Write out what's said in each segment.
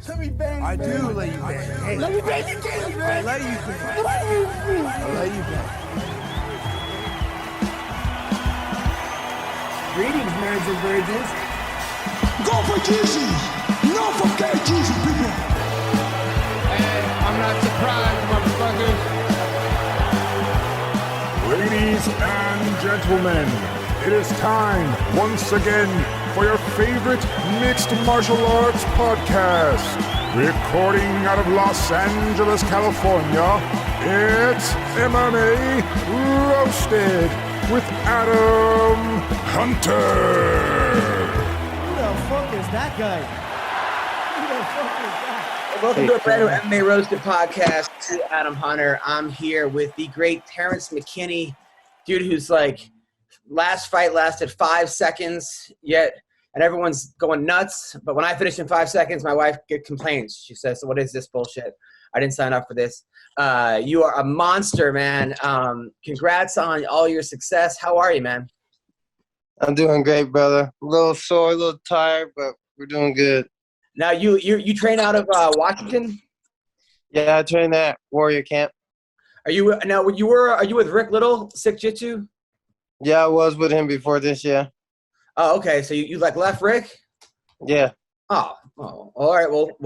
Let me bang. I man. do let you bang. Hey, Let me bang your titties, I man. let you bang. I let you bang. Greetings, marrieds and virgins. Go for Jesus, not for KGB, people. Hey, I'm not surprised, motherfuckers. Ladies and gentlemen, it is time once again for your favorite mixed martial arts podcast. Recording out of Los Angeles, California, it's MMA Roasted with Adam Hunter. Who the fuck is that guy? Who the fuck is that? Welcome to a brand new MMA Roasted Podcast. To Adam Hunter. I'm here with the great Terrance McKinney, dude who's like, last fight lasted 5 seconds, and everyone's going nuts. But when I finish in 5 seconds, my wife complains. She says, "What is this bullshit? I didn't sign up for this." You are a monster, man. Congrats on all your success. How are you, man? I'm doing great, brother. A little sore, a little tired, but we're doing good. Now you train out of Washington? Yeah, I train at Warrior Camp. Are you with Rick Little, Sick Jitsu? Yeah, I was with him before this, yeah. Oh, okay. So you like left Rick? Yeah. Oh, all right. We'll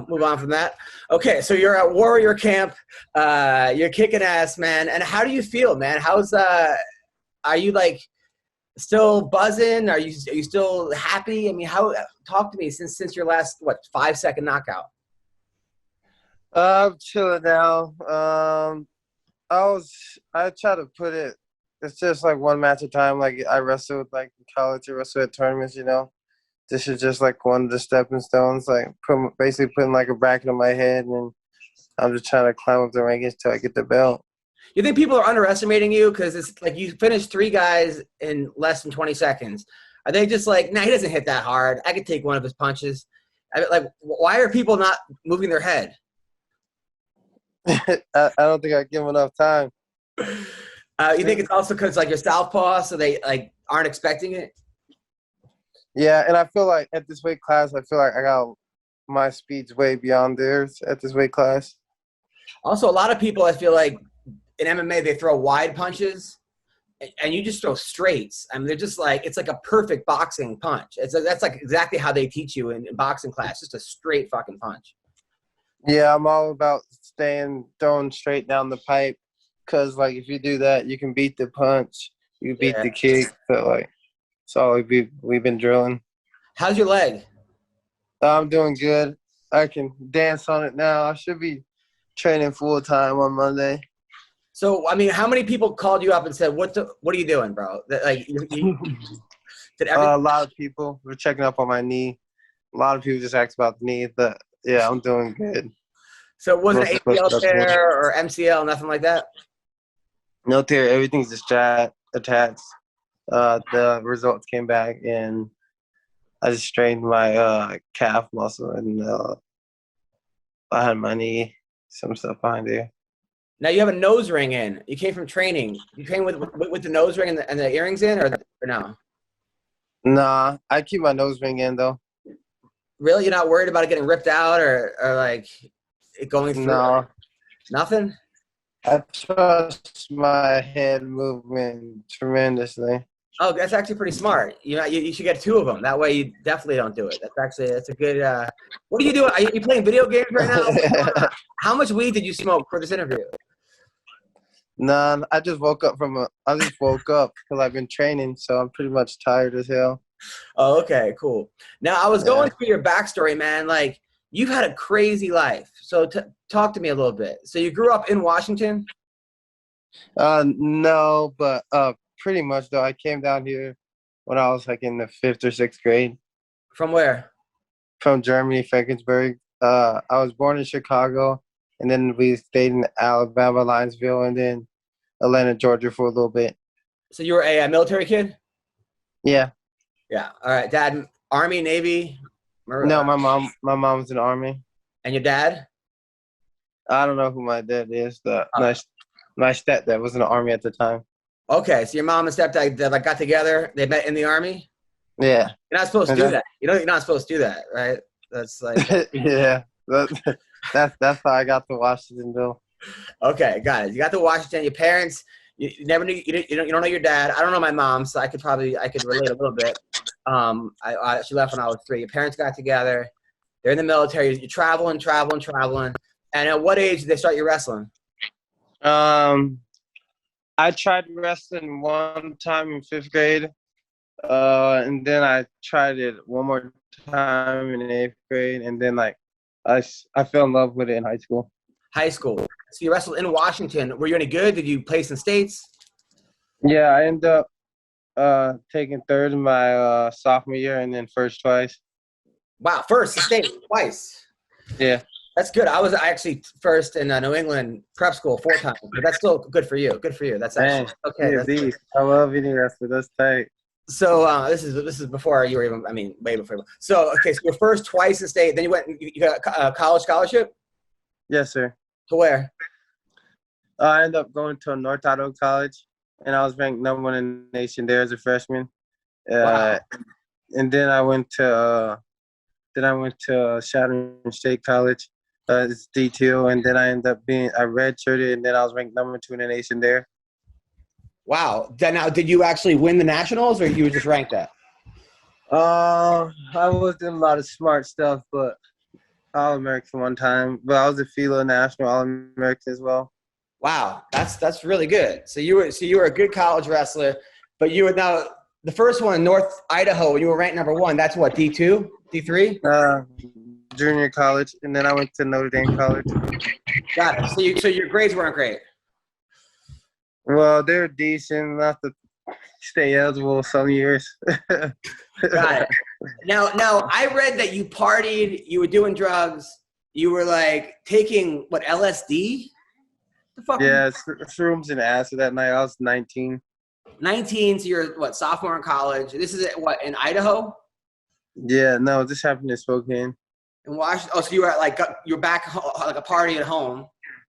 move on from that. Okay, so you're at Warrior Camp. You're kicking ass, man. And how do you feel, man? Are you like still buzzing? Are you still happy? I mean, talk to me since your last 5 second knockout. I'm chilling now. I try to put it. It's just like one match at a time. Like I wrestled like in college, I wrestled at tournaments. This is just like one of the stepping stones. Like basically putting like a bracket on my head, and I'm just trying to climb up the rankings till I get the belt. You think people are underestimating you because it's like you finished 3 guys in less than 20 seconds? Are they just like, nah, he doesn't hit that hard. I could take one of his punches. Why are people not moving their head? I don't think I give him enough time. You think it's also because like you're southpaw, so they like aren't expecting it? Yeah, and I feel like at this weight class, I feel like I got my speed's way beyond theirs at this weight class. Also, a lot of people, I feel like in MMA, they throw wide punches, and you just throw straights. I mean, they're just like, it's like a perfect boxing punch. That's like exactly how they teach you in boxing class, just a straight fucking punch. Yeah, I'm all about throwing straight down the pipe, because like if you do that, you can beat the punch, you beat the kick. So like, it's all we've been drilling. How's your leg? I'm doing good. I can dance on it now. I should be training full time on Monday. So, I mean, how many people called you up and said, what are you doing, bro? A lot of people were checking up on my knee. A lot of people just asked about the knee, but yeah, I'm doing good. So it wasn't an ACL tear or MCL, nothing like that? No tear. Everything's just attached. The results came back, and I just strained my calf muscle, and behind my knee, some stuff behind there. Now you have a nose ring in. You came from training. You train with the nose ring and the earrings in, or no? Nah, I keep my nose ring in though. Really, you're not worried about it getting ripped out or like it going through? No, nothing. I trust my head movement tremendously. Oh, that's actually pretty smart. You should get 2 of them. That way you definitely don't do it. That's a good. What are you doing? Are you playing video games right now? How much weed did you smoke for this interview? Nah, I just woke up because I've been training, so I'm pretty much tired as hell. Oh, okay, cool. Now I was going through your backstory, man. Like you've had a crazy life. So talk to me a little bit. So you grew up in Washington? No, but pretty much though. I came down here when I was like in the 5th or 6th grade. From where? From Germany, Frankensburg. I was born in Chicago, and then we stayed in Alabama, Linesville, and then Atlanta, Georgia for a little bit. So you were a military kid? Yeah. Yeah. All right. Dad, Army, Navy? No, my mom was in the Army. And your dad? I don't know who my dad is. My stepdad was in the Army at the time. Okay, so your mom and stepdad got together. They met in the Army? Yeah. You're not supposed to do that. You're not supposed to do that, right? That's like yeah. That's how I got to Washington, though. Okay, got it. You got to Washington. Your parents, you never knew. You don't know your dad. I don't know my mom, so I could relate a little bit. She left when I was 3. Your parents got together. They're in the military. You're traveling. And at what age did they start you wrestling? I tried wrestling one time in 5th grade, and then I tried it one more time in 8th grade, and then I fell in love with it in high school. High school. So you wrestled in Washington. Were you any good? Did you place in states? Yeah, I ended up taking 3rd in my sophomore year, and then 1st twice. Wow, 1st in state twice. Yeah. That's good. I was actually 1st in New England prep school 4 times, but that's still good for you. Good for you. That's actually okay. Yeah, That's I love any wrestler. That's tight. so this is before you were even. I mean, way before. So okay, so your 1st twice in state. Then you went. You got a college scholarship. Yes, sir. To where? I ended up going to North Idaho College, and I was ranked number 1 in the nation there as a freshman. Wow. And then I went to Shattering State College. It's D2, and then I ended up I redshirted, and then I was ranked number 2 in the nation there. Wow. Now, did you actually win the nationals, or you were just ranked that? I was doing a lot of smart stuff, but All-American one time. But I was a Philo National All-American as well. Wow, that's really good. So you were a good college wrestler, but you were now the first one in North Idaho when you were ranked number 1. That's what, D2, D3? Junior college, and then I went to Notre Dame College. Got it. So your grades weren't great. Well, they're decent enough to stay eligible some years. Got it. Now I read that you partied, you were doing drugs, you were like taking what, LSD? The fuck? Yeah, shrooms and acid that night. I was 19. 19, so you're what, sophomore in college. This is what, in Idaho? Yeah, no, this happened in Spokane. In Washington. Oh, so you were you're back like a party at home.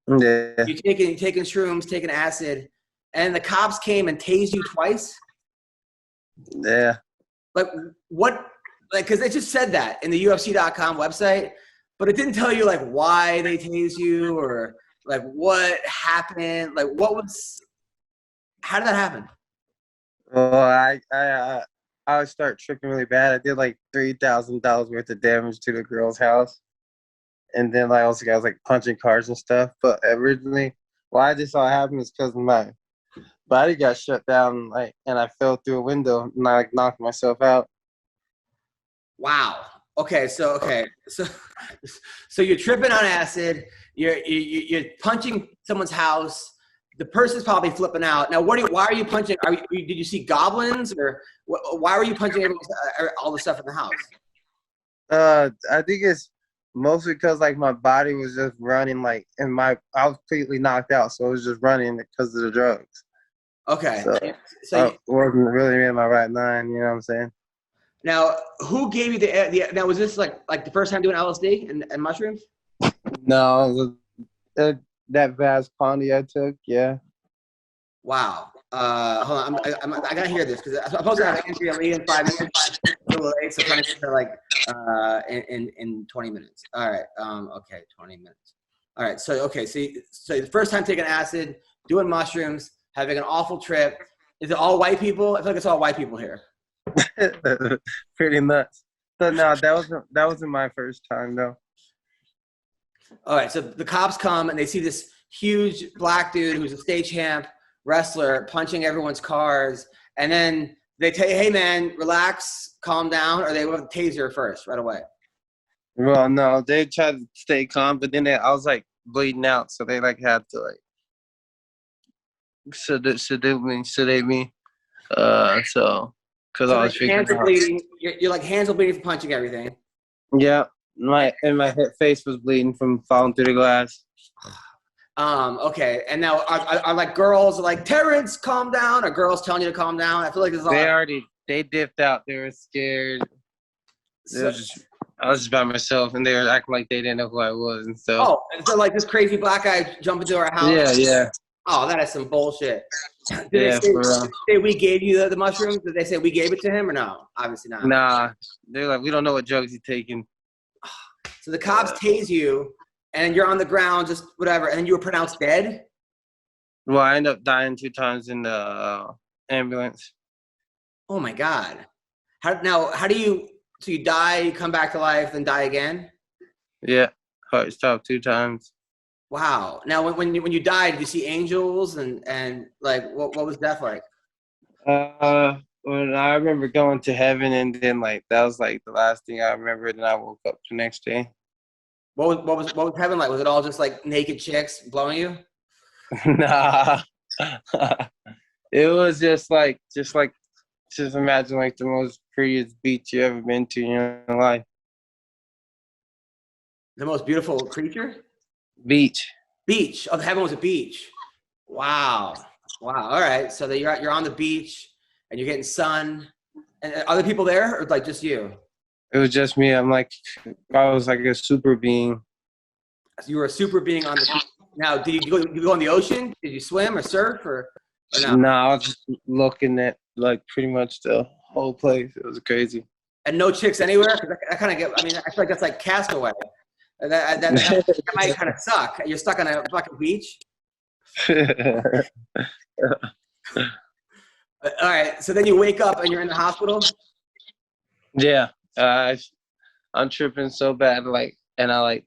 Yeah. You're taking shrooms, taking acid, and the cops came and tased you twice? Yeah. Like what? Like, because they just said that in the UFC.com website, but it didn't tell you like why they tased you or like what happened. Like how did that happen? Well, I would start tripping really bad. I did like $3,000 worth of damage to the girl's house. And then I was like punching cars and stuff. But originally, why I just saw it happen is because my body got shut down, and I fell through a window and I knocked myself out. Wow. Okay. So you're tripping on acid. You're punching someone's house. The person's probably flipping out. Now, why are you punching? Did you see goblins, or why were you punching all the stuff in the house? I think it's mostly because like my body was just running, and I was completely knocked out, so it was just running because of the drugs. Okay. So I wasn't really in my right mind. You know what I'm saying? Now, who gave you the? Now, was this like the first time doing LSD and mushrooms? No, that Vaz Pondy I took, yeah. Wow. Hold on, I gotta hear this because I'm supposed to have Andrea Lee in 5 minutes. So trying to get her like in 20 minutes. All right. Okay, 20 minutes. All right. So the first time taking acid, doing mushrooms, having an awful trip. Is it all white people? I feel like it's all white people here. Pretty nuts. So no, that wasn't my first time though. All right, so the cops come and they see this huge black dude who's a state champ wrestler punching everyone's cars, and then they tell you, "Hey man, relax, calm down," or they will taser first right away. Well, no, they tried to stay calm, but then I was like bleeding out, so they like had to like sedate me. So because I was hands are bleeding. You're like hands are bleeding from punching everything. Yeah. My face was bleeding from falling through the glass. Okay. And now are like girls like, Terrence, calm down? Are girls telling you to calm down? I feel like there's a lot. They dipped out. They were scared. I was just by myself, and they were acting like they didn't know who I was and stuff. Oh, and so like this crazy black guy jumped into our house? Yeah. Oh, that is some bullshit. Did yeah, they say we gave you the mushrooms? Did they say we gave it to him or no? Obviously not. Nah. They're like, we don't know what drugs he's taking. So the cops tase you, and you're on the ground, just whatever, and then you were pronounced dead? Well, I ended up dying 2 times in the ambulance. Oh, my God. How do you – so you die, you come back to life, then die again? Yeah, heart stopped 2 times. Wow. Now, when you died, did you see angels and like, what was death like? When I remember going to heaven, and then like that was like the last thing I remember. Then I woke up the next day. What was heaven like? Was it all just like naked chicks blowing you? Nah, it was just imagine like the most prettiest beach you ever been to in your life. The most beautiful creature? Beach. Oh, heaven was a beach. Wow. All right. So that you're on the beach and you're getting sun. And are other people there, or like just you? It was just me. I was like a super being. So you were a super being on the beach. Now, did you go in the ocean? Did you swim or surf or no? No, I was just looking at like pretty much the whole place. It was crazy. And no chicks anywhere? Because I kind of get. I mean, I feel like that's like Castaway. That might kind of suck. You're stuck on a fucking beach. All right. So then you wake up and you're in the hospital. Yeah, I'm tripping so bad. Like, and I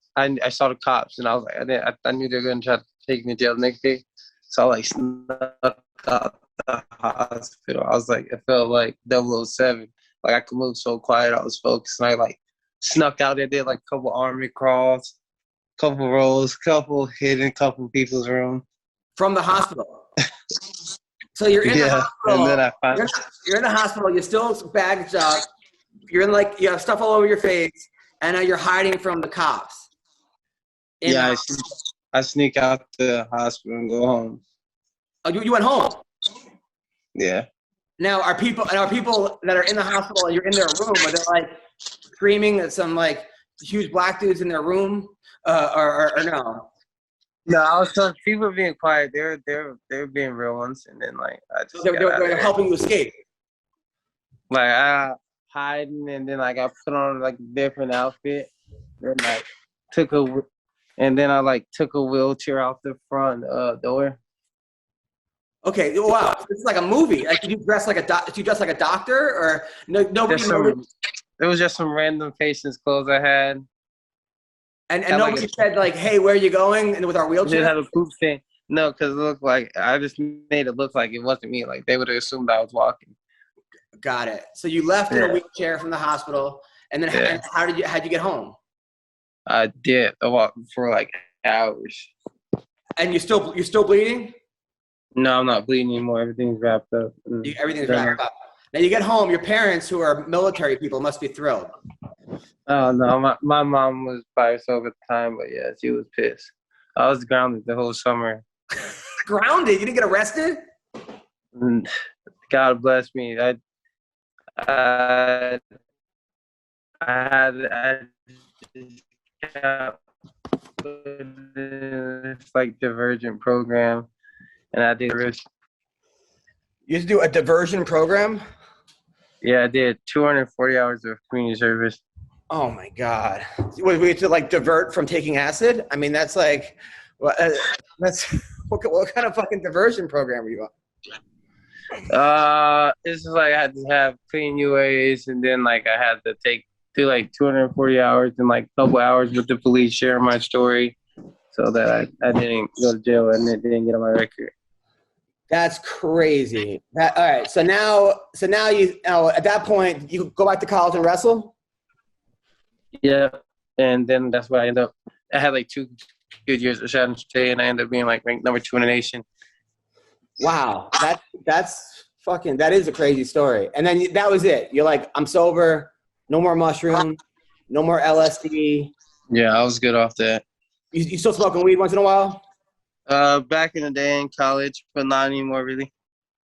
saw the cops, and I was like, I knew they were gonna try to take me to jail the next day. So I like snuck out the hospital. I was like, it felt like 007. Like I could move so quiet. I was focused, and I like snuck out there. Did like a couple army crawls, couple rolls, hid in a couple people's room. From the hospital. So you're in the hospital. And then you're in the hospital. You're still bagged up. You're in like you have stuff all over your face, and now you're hiding from the cops. I sneak out the hospital and go home. Oh, you went home. Yeah. Now are people that are in the hospital and you're in their room? Are they like screaming at some like huge black dudes in their room, or no? No, I was telling people being quiet. They're being real ones, and then like I just they're helping you escape. Like I hiding, and then like I put on like a different outfit, then like took a wheelchair out the front door. Okay, wow, this is like a movie. Like, did you dress like a doctor, or nobody? It was just some random patient's clothes I had. And nobody said like, "Hey, where are you going?" And with our wheelchair, it had a poop thing. No, because it looked like I just made it look like it wasn't me. Like they would have assumed I was walking. Got it. So you left in a wheelchair from the hospital, and then how'd you get home? I did. I walked for like hours. And you're still bleeding? No, I'm not bleeding anymore. Everything's wrapped up. Everything's wrapped up. Now you get home. Your parents, who are military people, must be thrilled. Oh no, my mom was by herself at the time, but yeah, she was pissed. I was grounded the whole summer. Grounded? You didn't get arrested? God bless me. I this like divergent program, and I did risk. You had to do a diversion program? Yeah, I did 240 hours of community service. Oh my God! We had to like divert from taking acid. I mean, that's like, what kind of fucking diversion program were you on? This is like I had to have clean UAs, and then like I had to do like 240 hours and like a couple hours with the police sharing my story, so that I didn't go to jail and it didn't get on my record. That's crazy. All right. So now you at that point you go back to college and wrestle. Yeah, and then that's why I had like 2 good years at Shadow State, and I ended up being like ranked number 2 in the nation. Wow, that is a crazy story. And then that was it. You're like, I'm sober, no more mushroom, no more LSD. Yeah, I was good off that. You still smoking weed once in a while? Back in the day in college, but not anymore really.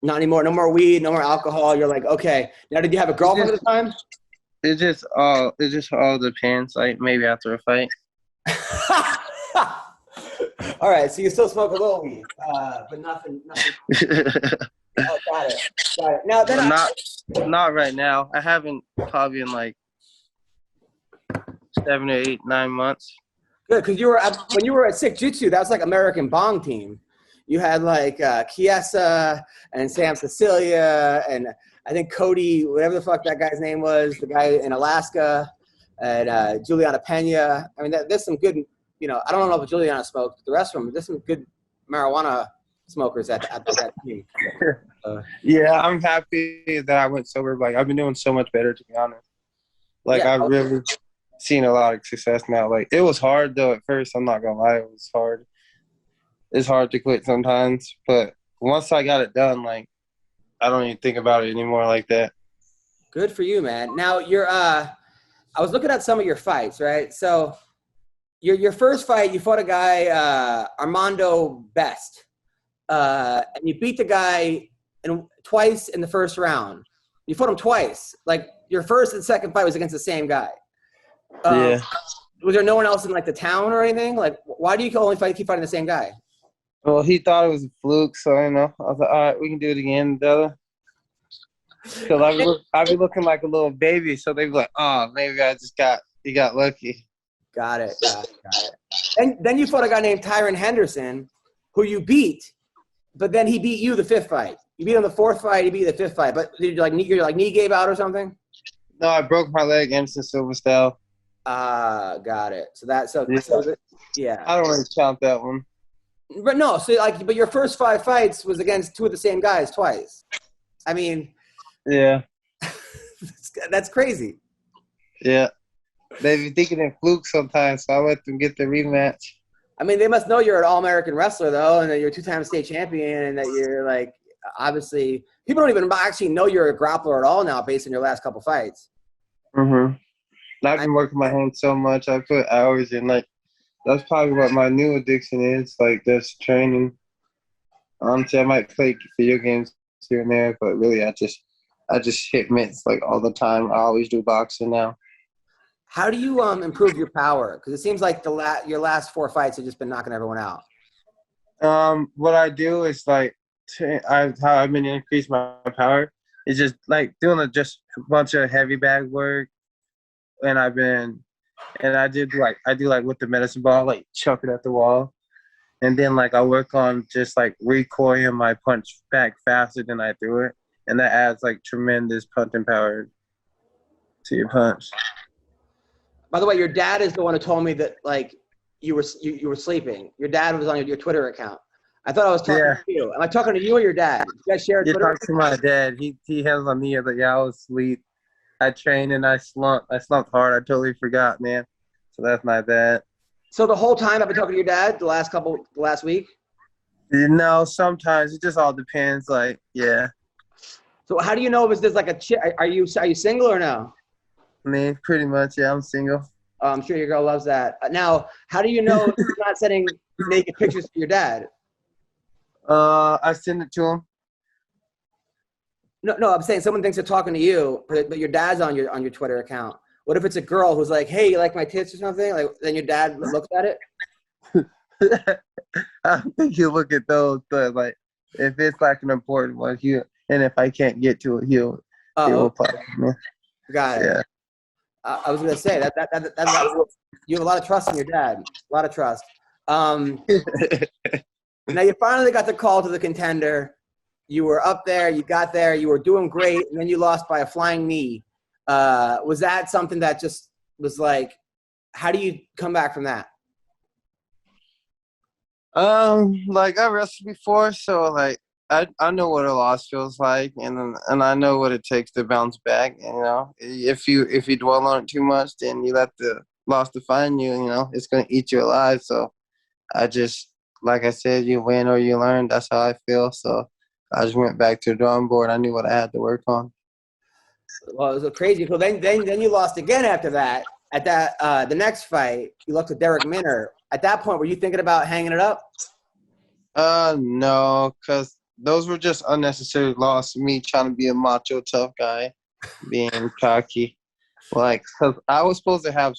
Not anymore. No more weed, no more alcohol. You're like, okay. Now, did you have a girlfriend at the time? It just all depends. Like maybe after a fight. All right, so you still smoke a little weed, but nothing. Oh, got it. Now then, not right now. I haven't probably in like 7 or 8, 9 months. Good, because when you were at Sick Jitsu, that was like American Bong team. You had like Chiesa and Sam Cecilia and I think Cody, whatever the fuck that guy's name was, the guy in Alaska, and Juliana Pena. I mean, there's some good, I don't know if Juliana smoked, but the rest of them, there's some good marijuana smokers at that team. Yeah, I'm happy that I went sober. Like, I've been doing so much better, to be honest. Like, Yeah. I've really seen a lot of success now. Like, it was hard, though, at first. I'm not going to lie. It was hard. It's hard to quit sometimes. But once I got it done, like, I don't even think about it anymore like that. Good for you, man. Now, I was looking at some of your fights, right? So your first fight, you fought a guy, Armando Best, and you beat the guy twice in the first round. You fought him twice. Like, your first and second fight was against the same guy. Yeah. Was there no one else in, like, the town or anything? Like, why do you only keep fighting the same guy? Well, he thought it was a fluke, so, I was like, all right, we can do it again, brother. Because I'd be looking like a little baby, so they'd be like, oh, maybe he got lucky. Got it. And then you fought a guy named Tyron Henderson, who you beat, but then he beat you the fifth fight. You beat him the fourth fight, he beat you the fifth fight. But did your knee gave out or something? No, I broke my leg, Anderson Silva style. Got it. Yeah. I don't really count that one. But no, but your first 5 fights was against 2 of the same guys twice. I mean, yeah, that's crazy. Yeah, they be thinking they're flukes sometimes, so I let them get the rematch. I mean, they must know you're an all-American wrestler, though, and that you're a 2-time state champion, and that you're, like, obviously – people don't even actually know you're a grappler at all now based on your last couple fights. Mm-hmm. I've been working my hands so much. I put hours in. Like, that's probably what my new addiction is, like, just training. Honestly, I might play video games here and there, but really I just hit mitts, like, all the time. I always do boxing now. How do you improve your power? Because it seems like your last 4 fights have just been knocking everyone out. What I do is, like, how I've been increasing my power is just, like, doing just a bunch of heavy bag work. And I do with the medicine ball, like, chuck it at the wall. And then, like, I work on just, like, recoiling my punch back faster than I threw it. And that adds, like, tremendous punching power to your punch. By the way, your dad is the one who told me that, like, you were sleeping. Your dad was on your Twitter account. I thought I was talking to you. Am I talking to you or your dad? You guys share a Twitter account? You're talking to my dad. He has on me, like, yeah, I was asleep. I trained and I slumped hard. I totally forgot, man. So that's my bad. So the whole time I've been talking to your dad, the last week? No, sometimes it just all depends. Like, yeah. So how do you know if there's like a chick? Are you single or no? I mean, pretty much, yeah. I'm single. Oh, I'm sure your girl loves that. Now, how do you know if you're not sending naked pictures to your dad? I send it to him. No, I'm saying someone thinks they're talking to you, but your dad's on your Twitter account. What if it's a girl who's like, "Hey, you like my tits or something?" Like, then your dad looks at it. I think he'll look at those, but, like, if it's like an important one, and if I can't get to it, he'll apply to me. Got it. Yeah. I was gonna say that you have a lot of trust in your dad. A lot of trust. Now you finally got the call to the Contender. You were up there. You got there. You were doing great, and then you lost by a flying knee. Was that something that just was like? How do you come back from that? Like, I wrestled before, so, like, I know what a loss feels like, and I know what it takes to bounce back. And, if you dwell on it too much, then you let the loss define you. It's gonna eat you alive. So I just, like I said, you win or you learn. That's how I feel. So I just went back to the drawing board. I knew what I had to work on. Well, it was crazy. So then you lost again after that. At that the next fight, you lost to Derek Minner. At that point, were you thinking about hanging it up? No, because those were just unnecessary losses. Me trying to be a macho tough guy, being cocky. Like, because I was supposed to have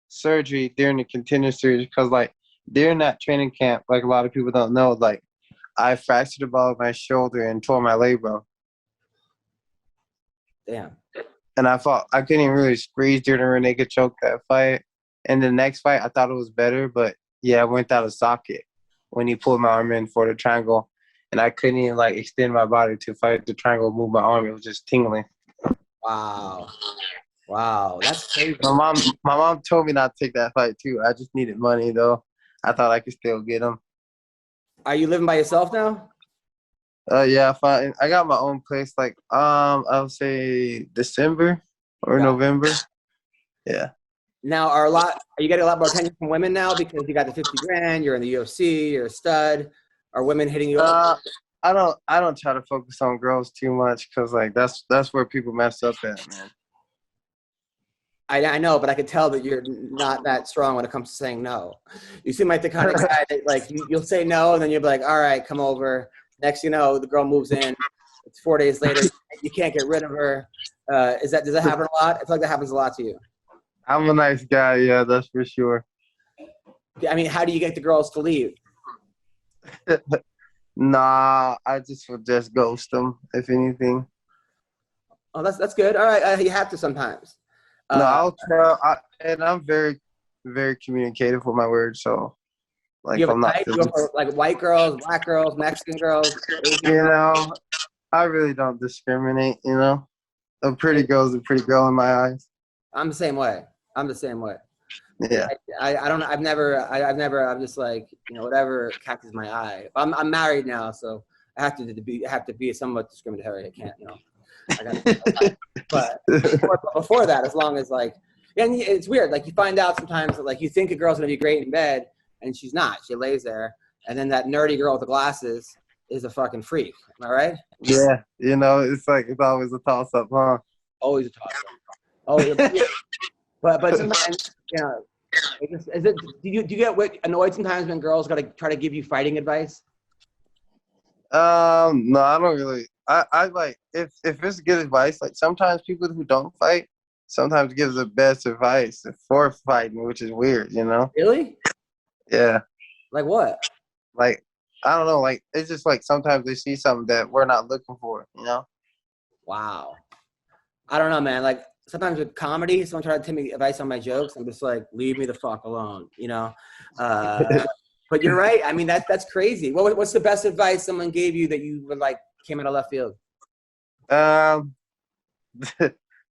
surgery during the Contender Series because, like, during that training camp, like, a lot of people don't know, like, I fractured the ball of my shoulder and tore my labrum. Damn. And I thought I couldn't even really squeeze during a naked choke that fight. And the next fight, I thought it was better, but yeah, I went out of socket when he pulled my arm in for the triangle, and I couldn't even like extend my body to fight the triangle, move my arm. It was just tingling. Wow, that's crazy. My mom told me not to take that fight too. I just needed money though. I thought I could still get him. Are you living by yourself now? Yeah, fine. I got my own place. Like I would say December or November. Yeah. Now, are you getting a lot more attention from women now because you got the 50 grand, you're in the UFC, you're a stud? Are women hitting you up? I don't try to focus on girls too much because like that's where people mess up at, man. I know, but I can tell that you're not that strong when it comes to saying no. You seem like the kind of guy that like you'll say no and then you'll be like, all right, come over. Next you know, the girl moves in. It's 4 days later. You can't get rid of her. Does that happen a lot? I feel like that happens a lot to you. I'm a nice guy, yeah, that's for sure. I mean, how do you get the girls to leave? Nah, I just would just ghost them, if anything. Oh, that's good. All right, you have to sometimes. No, I'll try. And I'm very, very communicative with my words, so like you have I'm not. You go for, like white girls, black girls, Mexican girls. You know, I really don't discriminate. You know, a pretty girl's a pretty girl in my eyes. I'm the same way. Yeah. I'm just like, you know, whatever catches my eye. I'm married now, so I have to be somewhat discriminatory. I can't, you know. But before that, as long as like, and it's weird. Like you find out sometimes that like you think a girl's gonna be great in bed, and she's not. She lays there, and then that nerdy girl with the glasses is a fucking freak. Am I right? Yeah. You know, it's always a toss up, huh? Always a toss up. Always. But sometimes, you know, do you get annoyed sometimes when girls gotta try to give you fighting advice? No, I don't really. I like if it's good advice. Like sometimes people who don't fight sometimes give the best advice for fighting, which is weird, you know. Really? Yeah. Like what? Like I don't know. Like it's just like sometimes they see something that we're not looking for, you know. Wow. I don't know, man. Like sometimes with comedy, someone tries to take me advice on my jokes. I'm just like, leave me the fuck alone, you know. But you're right. I mean, that's crazy. What's the best advice someone gave you that you would like came out of left field?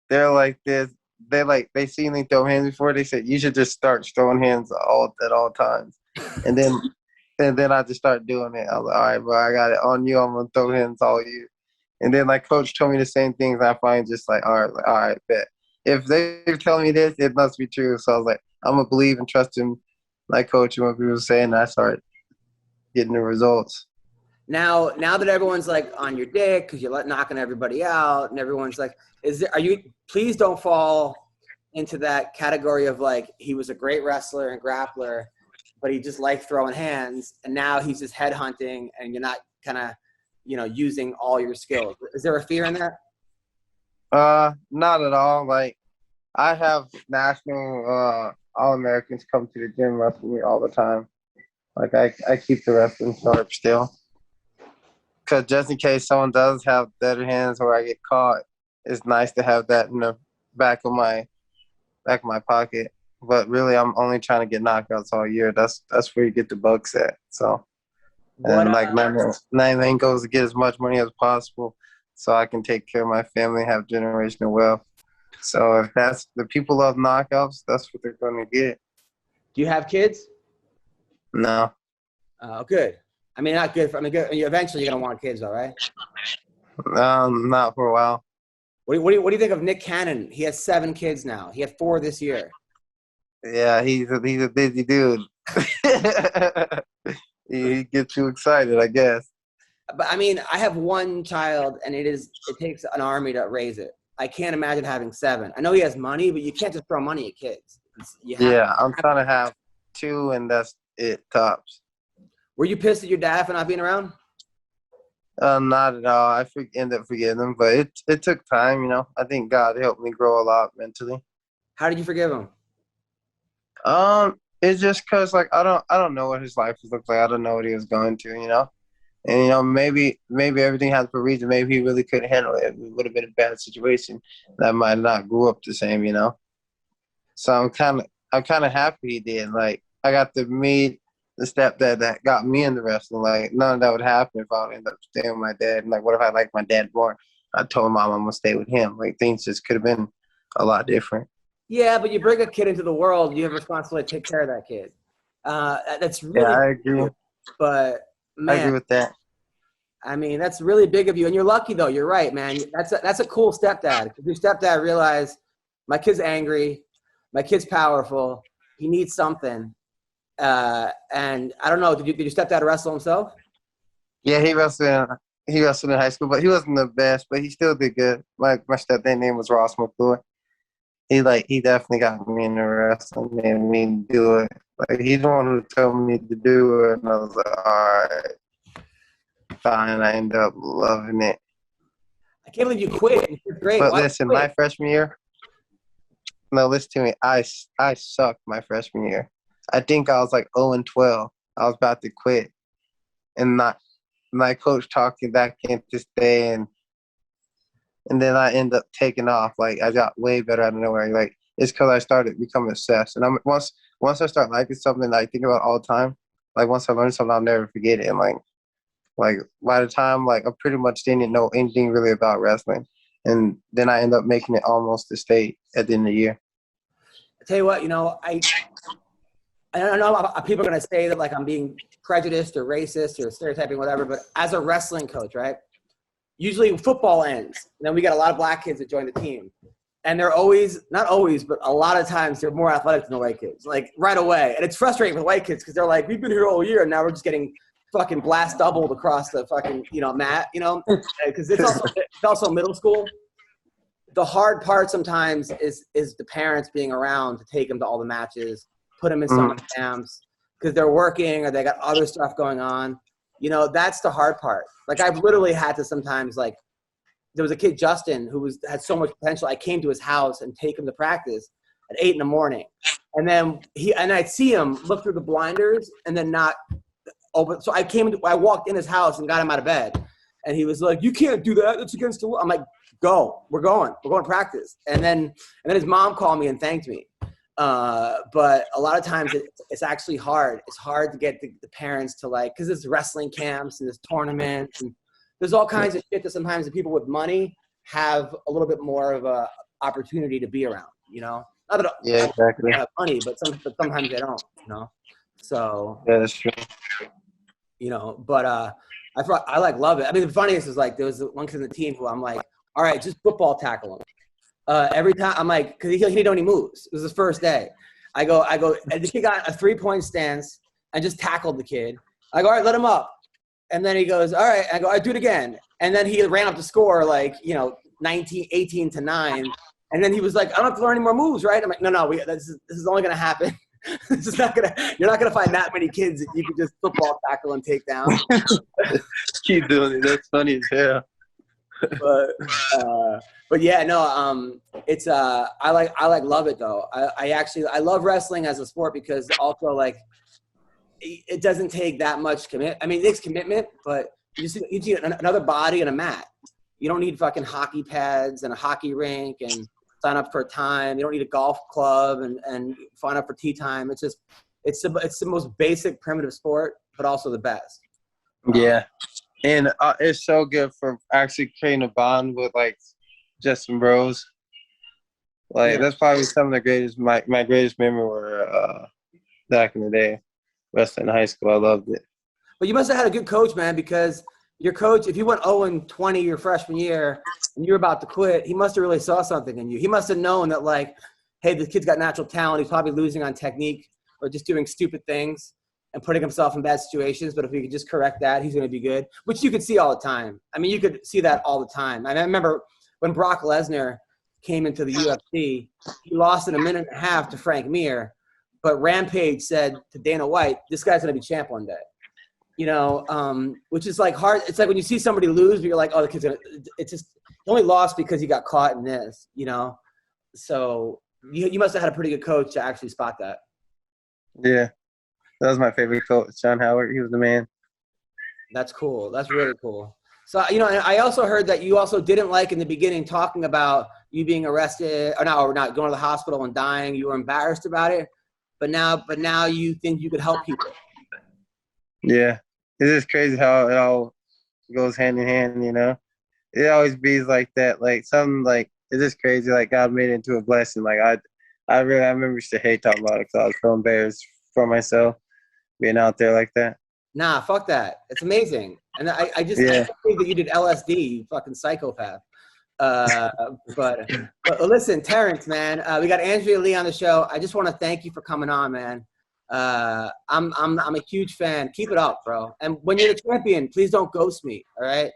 They're like this. They seen me throw hands before. They said you should just start throwing hands at all times, and then I just start doing it. I was like, all right, bro, I got it on you. I'm gonna throw hands all you. And then my coach told me the same things. And I finally just like, all right, bet. If they're telling me this, it must be true. So I was like, I'm gonna believe and trust in my coach and what people say, and I started getting the results. Now that everyone's like on your dick because you're knocking everybody out, and everyone's like, please don't fall into that category of like he was a great wrestler and grappler, but he just liked throwing hands, and now he's just headhunting, and you're not kind of, you know, using all your skills. Is there a fear in that? Not at all. Like I have national All-Americans come to the gym wrestle me all the time. Like I keep the wrestling sharp still. Because just in case someone does have better hands or I get caught, it's nice to have that in the back of my pocket. But really, I'm only trying to get knockouts all year. That's where you get the bucks at. So, and like my main goal is to get as much money as possible, so I can take care of my family, have generational wealth. So if that's the people love knockouts, that's what they're going to get. Do you have kids? No. Oh, good. I mean, not good. Good. Eventually, you're gonna want kids, though, right? Not for a while. What do you think of Nick Cannon? He has 7 kids now. He had 4 this year. Yeah, he's a busy dude. he gets too excited, I guess. But I mean, I have 1 child, and it takes an army to raise it. I can't imagine having 7. I know he has money, but you can't just throw money at kids. I'm trying to have 2, and that's it, tops. Were you pissed at your dad for not being around? Not at all. I ended up forgiving him, but it took time, you know. I think God helped me grow a lot mentally. How did you forgive him? It's just because like I don't know what his life looks like. I don't know what he was going through, you know. And you know, maybe everything has a reason. Maybe he really couldn't handle it. It would have been a bad situation. That might not grew up the same, you know. So I'm kind of happy he did. Like, I got to meet the stepdad that got me into wrestling. Like, none of that would happen if I would end up staying with my dad. And, like, what if I liked my dad more? I told Mom I'm going to stay with him. Like, things just could have been a lot different. Yeah, but you bring a kid into the world, you have a responsibility to take care of that kid. That's really I agree. But, man. I agree with that. I mean, that's really big of you. And you're lucky, though. You're right, man. That's a cool stepdad. Because your stepdad realized, my kid's angry. My kid's powerful. He needs something. And I don't know, did your stepdad wrestle himself? Yeah, he wrestled in high school, but he wasn't the best, but he still did good. Like, my stepdad's name was Ross McClure. He definitely got me into wrestling, made me do it. Like, he's the one who told me to do it, and I was like, all right. Fine, I ended up loving it. I can't believe you quit. It's great. But listen, my freshman year, no, listen to me. I sucked my freshman year. I think I was like 0-12. I was about to quit. And my coach talked me back into staying. And then I ended up taking off. Like, I got way better out of nowhere. Like, it's because I started becoming obsessed. And once I start liking something that I think about all the time, like, once I learn something, I'll never forget it. And, like by the time, like, I pretty much didn't know anything really about wrestling. And then I ended up making it almost a state at the end of the year. I tell you what, I don't know, people are going to say that, like, I'm being prejudiced or racist or stereotyping, whatever, but as a wrestling coach, right, usually football ends, and then we got a lot of black kids that join the team. And they're always, not always, but a lot of times they're more athletic than the white kids, like, right away. And it's frustrating for the white kids because they're like, we've been here all year, and now we're just getting fucking blast doubled across the fucking, mat, because it's also middle school. The hard part sometimes is the parents being around to take them to all the matches, put them in summer camps because they're working or they got other stuff going on. That's the hard part. Like, I've literally had to sometimes, like, there was a kid, Justin, who had so much potential. I came to his house and take him to practice at 8 a.m. And then I'd see him look through the blinders and then not open. So I walked in his house and got him out of bed. And he was like, you can't do that. That's against the law. I'm like, go. We're going to practice. And then his mom called me and thanked me. But a lot of times it's actually hard. It's hard to get the parents to, like, because there's wrestling camps and there's tournaments and there's all kinds of shit that sometimes the people with money have a little bit more of a opportunity to be around, Not that yeah, exactly. They have money, but sometimes they don't, So yeah, that's true. But I like love it. I mean, the funniest is, like, there was one kid in the team who I'm like, all right, just football tackle him. Every time I'm like, because he didn't know any moves. It was his first day. I go, and the kid got a 3-point stance and just tackled the kid. I go, all right, let him up. And then he goes, all right. I go, all right, do it again. And then he ran up to score, like, 18-9. And then he was like, I don't have to learn any more moves, right? I'm like, no, this is only going to happen. You're not going to find that many kids that you can just football tackle and take down. Keep doing it. That's funny as hell. But yeah, no, it's I love it though. I love wrestling as a sport because also, like, it doesn't take that much commitment. I mean, it takes commitment, but you need another body and a mat. You don't need fucking hockey pads and a hockey rink and sign up for a time. You don't need a golf club and sign up for tea time. It's the most basic primitive sport, but also the best. Yeah. And it's so good for actually creating a bond with, like, just some bros. Like, that's probably some of the greatest, my greatest memory were back in the day, wrestling in high school. I loved it. But you must have had a good coach, man, because your coach, if you went 0-20 your freshman year and you were about to quit, he must have really saw something in you. He must have known that, like, hey, the kid's got natural talent. He's probably losing on technique or just doing stupid things and putting himself in bad situations. But if we could just correct that, he's going to be good, which you could see all the time. I mean, you could see that all the time. And I remember when Brock Lesnar came into the UFC, he lost in a minute and a half to Frank Mir. But Rampage said to Dana White, this guy's going to be champ one day. Which is, like, hard. It's like when you see somebody lose, but you're like, oh, the kid's going to – it's just – he only lost because he got caught in this, So you must have had a pretty good coach to actually spot that. Yeah. That was my favorite coach, John Howard. He was the man. That's cool. That's really cool. So, and I also heard that you also didn't like in the beginning talking about you being arrested or not going to the hospital and dying. You were embarrassed about it. but now you think you could help people. Yeah, it's just crazy how it all goes hand in hand. It always be like that. Like something like it's just crazy. Like God made it into a blessing. Like I remember used to hate talking about it because I was so embarrassed for myself being out there like that. Nah, fuck that. It's amazing. And I can't believe that you did LSD, you fucking psychopath. But listen, Terrance, man, we got Andrea Lee on the show. I just want to thank you for coming on, man. I'm a huge fan. Keep it up, bro. And when you're the champion, please don't ghost me. All right.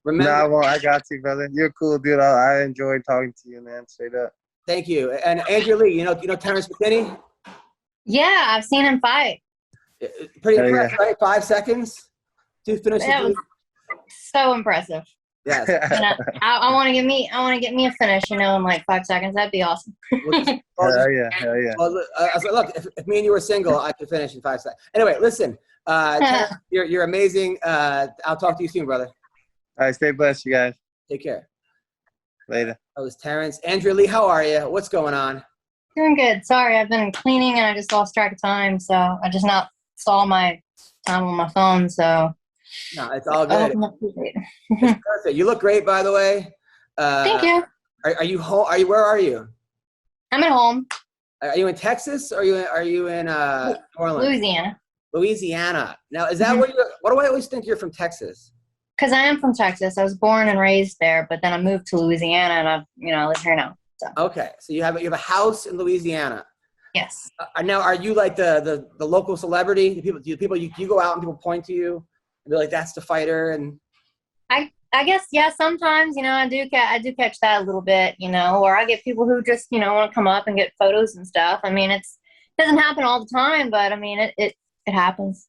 Remember. No, well, I got you, brother. You're a cool dude. I enjoyed talking to you, man. Straight up. Thank you. And Andrea Lee, you know Terrance McKinney? Yeah, I've seen him fight. Pretty impressive, right? 5 seconds to finish the dude. So impressive. Yes. I want to get me a finish, in like 5 seconds. That'd be awesome. Hell yeah. Well, I was like, look, if me and you were single, I could finish in 5 seconds. Anyway, listen, Terrance, you're amazing. I'll talk to you soon, brother. All right, stay blessed, you guys. Take care. Later. That was Terrance. Andrea Lee, how are you? What's going on? Doing good. Sorry, I've been cleaning and I just lost track of time, so I just not saw my time on my phone. So no, it's all good. It's perfect. You look great, by the way. Thank you. Are you home? Where are you? I'm at home. Are you in Texas? Or are you in New Orleans? Louisiana. Now, is that where you? Why do I always think you're from Texas? Because I am from Texas. I was born and raised there, but then I moved to Louisiana, and I live here now. So. Okay, so you have a house in Louisiana. Yes. Now, are you like the local celebrity? Do people you go out and people point to you and be like, "That's the fighter"? And I guess sometimes I do catch that a little bit, or I get people who just want to come up and get photos and stuff. I mean, it doesn't happen all the time, but I mean it happens.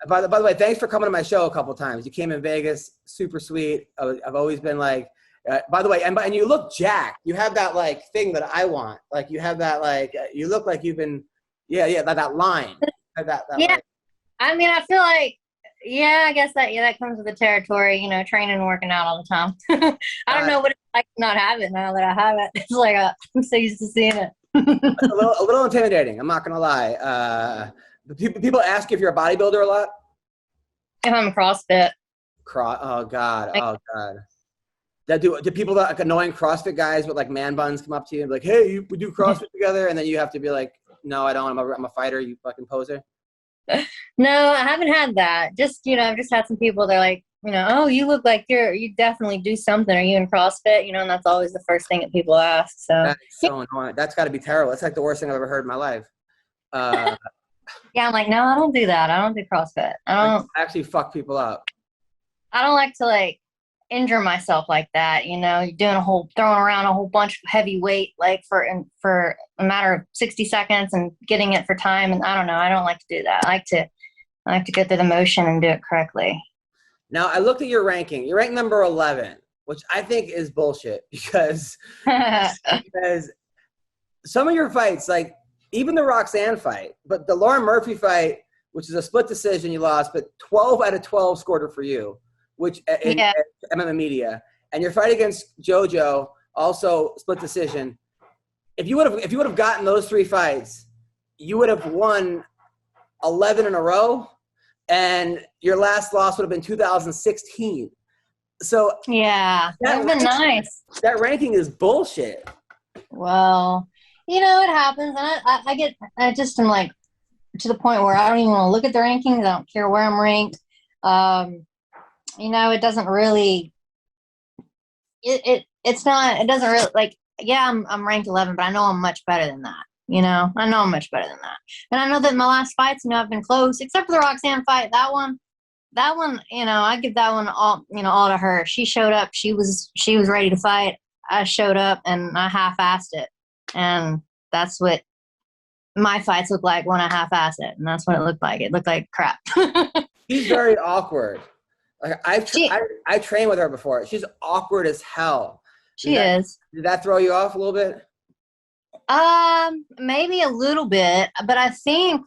By the way, thanks for coming to my show a couple of times. You came in Vegas, super sweet. I've always been like. By the way, and you look jacked. You have that like thing that I want. Like you have that like you look like you've been, that line. That yeah, like. I mean, I feel like I guess that comes with the territory. Training and working out all the time. I don't know what it's like to not have it now that I have it. It's like I'm so used to seeing it. It's a little intimidating. I'm not gonna lie. People ask you if you're a bodybuilder a lot. If I'm a CrossFit. Oh God. Do people like annoying CrossFit guys with like man buns come up to you and be like, "Hey, we do CrossFit together," and then you have to be like, "No, I don't. I'm a fighter. You fucking poser." No, I haven't had that. Just I've just had some people. They're like, "Oh, you look like you definitely do something. Are you in CrossFit?" And that's always the first thing that people ask. So that's so annoying. That's got to be terrible. It's like the worst thing I've ever heard in my life. Yeah, I'm like, no, I don't do that. I don't do CrossFit. I don't actually fuck people up. I don't like to like injure myself like that. You're throwing around a whole bunch of heavy weight like for a matter of 60 seconds and getting it for time. And I don't know. I don't like to do that. I like to go through the motion and do it correctly. Now I looked at your ranking. You're ranked number 11, which I think is bullshit because some of your fights, like even the Roxanne fight, but the Lauren Murphy fight, which is a split decision, you lost, but 12 out of 12 scored her for you. Which in MMA Media, and your fight against JoJo also split decision. If you would have gotten those 3 fights, you would have won 11 in a row, and your last loss would have been 2016. So yeah, that's been nice. That ranking is bullshit. Well, it happens, and I just am like to the point where I don't even want to look at the rankings. I don't care where I'm ranked. It doesn't really, it doesn't really, like, yeah, I'm ranked 11, but I know I'm much better than that. I know I'm much better than that. And I know that my last fights, I've been close, except for the Roxanne fight. That one, I give that one all, all to her. She showed up. She was ready to fight. I showed up and I half-assed it. And that's what my fights look like when I half-ass it. And that's what it looked like. It looked like crap. She's very awkward. Like I trained with her before. She's awkward as hell. She is. Did that throw you off a little bit? Maybe a little bit, but I think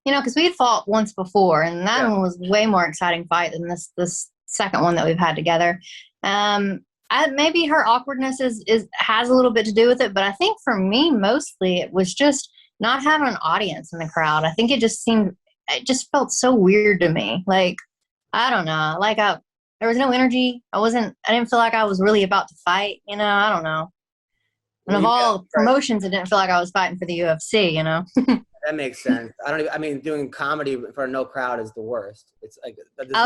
because we had fought once before, and that one was way more exciting fight than this second one that we've had together. Maybe her awkwardness has a little bit to do with it, but I think for me mostly it was just not having an audience in the crowd. I think it just felt so weird to me. Like, I don't know. Like, there was no energy. I didn't feel like I was really about to fight. You know, I don't know. And of all promotions, I didn't feel like I was fighting for the UFC, you know? That makes sense. I mean, doing comedy for no crowd is the worst. It's like,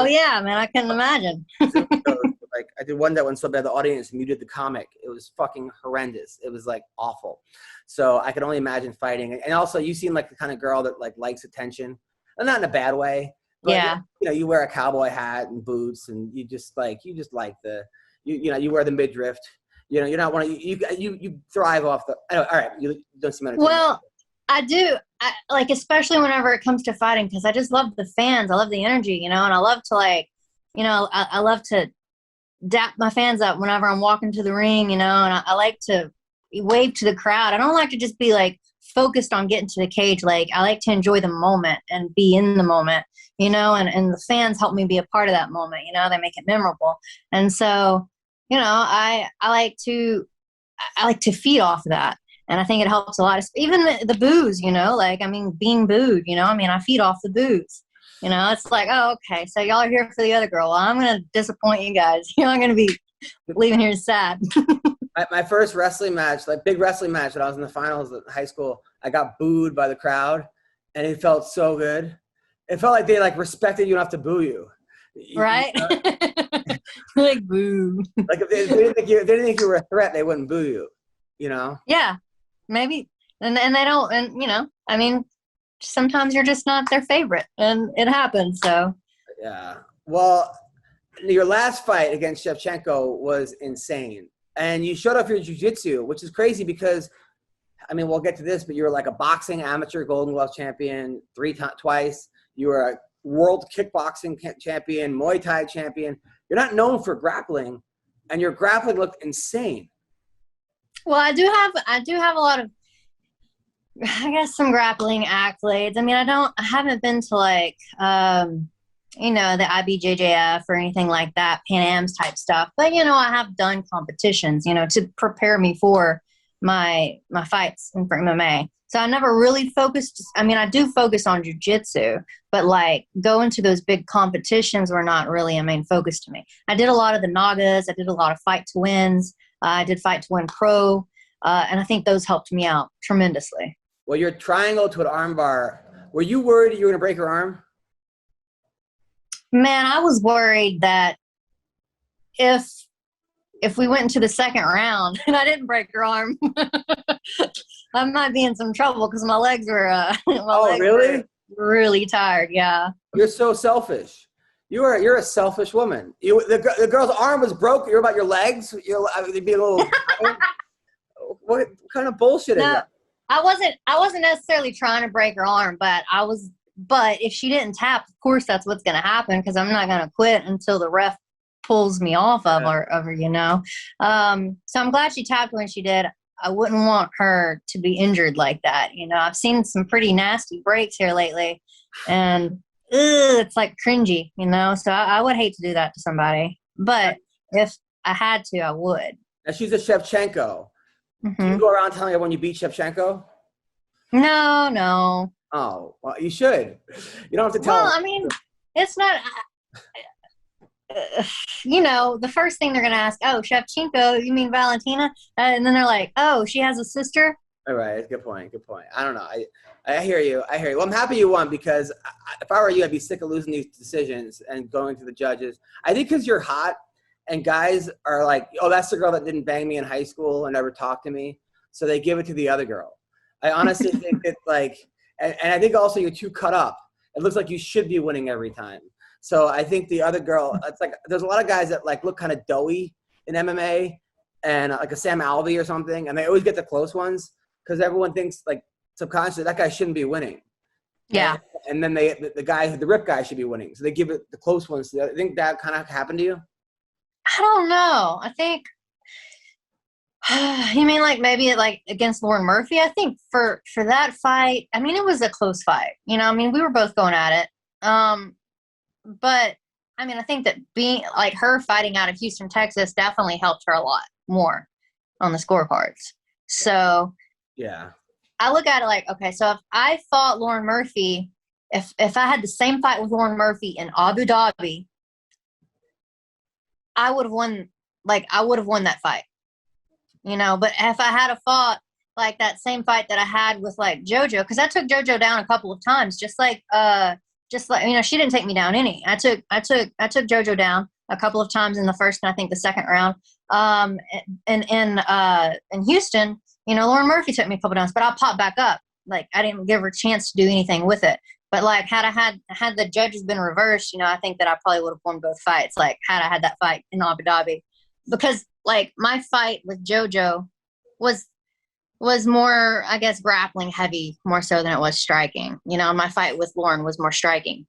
yeah, man, I couldn't imagine. Like, I did one that went so bad the audience muted the comic. It was fucking horrendous. It was like awful. So I could only imagine fighting. And also, you seem like the kind of girl that like likes attention, and not in a bad way. But, yeah. You know, you wear a cowboy hat and boots, and you just like you wear the midriff. You know, you're not one of you thrive off the. All right, you don't seem entertained. Well, I do. Like, especially whenever it comes to fighting, because I just love the fans. I love the energy, you know, and I love to like, you know, I love to dap my fans up whenever I'm walking to the ring, you know, and I like to wave to the crowd. I don't like to just be like focused on getting to the cage. Like, I like to enjoy the moment and be in the moment, you know, and the fans help me be a part of that moment, you know, they make it memorable. And so, you know, I like to feed off of that. And I think it helps a lot. Even the boos, you know, like, I mean, being booed, you know, I mean, I feed off the boos. You know, it's like, oh, okay, so y'all are here for the other girl. Well, I'm going to disappoint you guys. You're not going to be leaving here sad. My first wrestling match, like big wrestling match when I was in the finals at high school, I got booed by the crowd, and it felt so good. It felt like they like respected you enough to boo you. Right? You know? Like, boo. Like if they didn't think you were a threat, they wouldn't boo you, you know? Yeah, maybe. And they don't, and, you know, I mean, sometimes you're just not their favorite, and it happens, so. Yeah. Well, your last fight against Shevchenko was insane. And you showed off your jiu-jitsu, which is crazy because, I mean, we'll get to this, but you were like a boxing amateur Golden Glove champion twice. You were a world kickboxing champion, Muay Thai champion. You're not known for grappling, and your grappling looked insane. Well, I do have a lot of, I guess, some grappling accolades. I mean, I haven't been to like, you know, the IBJJF or anything like that, Pan Am's type stuff. But, you know, I have done competitions, you know, to prepare me for my fights and for MMA. So I never really focused. I mean, I do focus on jiu-jitsu, but like going to those big competitions were not really a main focus to me. I did a lot of the Nagas. I did a lot of Fight to Wins. I did Fight to Win Pro. And I think those helped me out tremendously. Well, your triangle to an armbar, were you worried you were going to break your arm? Man, I was worried that if we went into the second round and I didn't break your arm, I might be in some trouble because my legs were really? Really tired. Yeah. You're so selfish. You're a selfish woman. The girl's arm was broke. You're about your legs. You'd be a little. What kind of bullshit is that? I wasn't necessarily trying to break her arm, but if she didn't tap, of course that's what's going to happen because I'm not going to quit until the ref pulls me off of her, you know. So I'm glad she tapped when she did. I wouldn't want her to be injured like that. You know, I've seen some pretty nasty breaks here lately, and it's like cringy, you know. So I would hate to do that to somebody, but if I had to, I would. Now she's a Shevchenko. Mm-hmm. Do you go around telling everyone you beat Shevchenko? No. Oh, well, you should. You don't have to tell. Well, I mean, it's not. You know, the first thing they're going to ask, oh, Shevchenko, you mean Valentina? And then they're like, oh, she has a sister? All right. Good point. I don't know. I hear you. Well, I'm happy you won because if I were you, I'd be sick of losing these decisions and going to the judges. I think because you're hot and guys are like, oh, that's the girl that didn't bang me in high school and never talked to me. So they give it to the other girl. I honestly think that like, and I think also you're too cut up. It looks like you should be winning every time. So I think the other girl, it's like there's a lot of guys that like look kind of doughy in MMA and like a Sam Alvey or something, and they always get the close ones because everyone thinks like subconsciously that guy shouldn't be winning. Yeah. And then the rip guy should be winning, so they give it the close ones. I think that kind of happened to you. I don't know. I think you mean like maybe like against Lauren Murphy? I think for that fight, I mean it was a close fight. You know, I mean we were both going at it. But I mean, I think that being like her fighting out of Houston, Texas definitely helped her a lot more on the scorecards. So yeah. I look at it like, okay, so if I fought Lauren Murphy, if I had the same fight with Lauren Murphy in Abu Dhabi, I would have won. Like, I would have won that fight, you know. But if I had a fought like that same fight that I had with like JoJo, because I took JoJo down a couple of times, just like you know, she didn't take me down any. I took JoJo down a couple of times in the first and I think the second round. In Houston, you know, Lauren Murphy took me a couple times, but I popped back up. Like, I didn't give her a chance to do anything with it. But like, had the judges been reversed, you know, I think that I probably would have won both fights. Like, had I had that fight in Abu Dhabi, because like my fight with JoJo was more, I guess, grappling heavy more so than it was striking. You know, my fight with Lauren was more striking.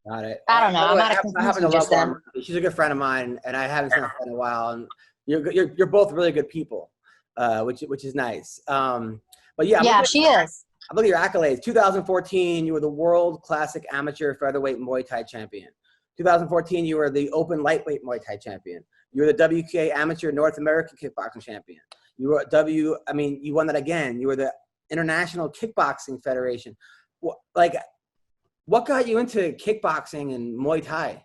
Got it. I don't know. I I'm happen to just love Lauren. She's a good friend of mine, and I haven't seen her in a while. And you're both really good people, which is nice. But yeah, she is. I'm looking at your accolades. 2014, you were the World Classic Amateur Featherweight Muay Thai Champion. 2014, you were the Open Lightweight Muay Thai Champion. You were the WKA Amateur North American Kickboxing Champion. You were you won that again. You were the International Kickboxing Federation. What got you into kickboxing and Muay Thai?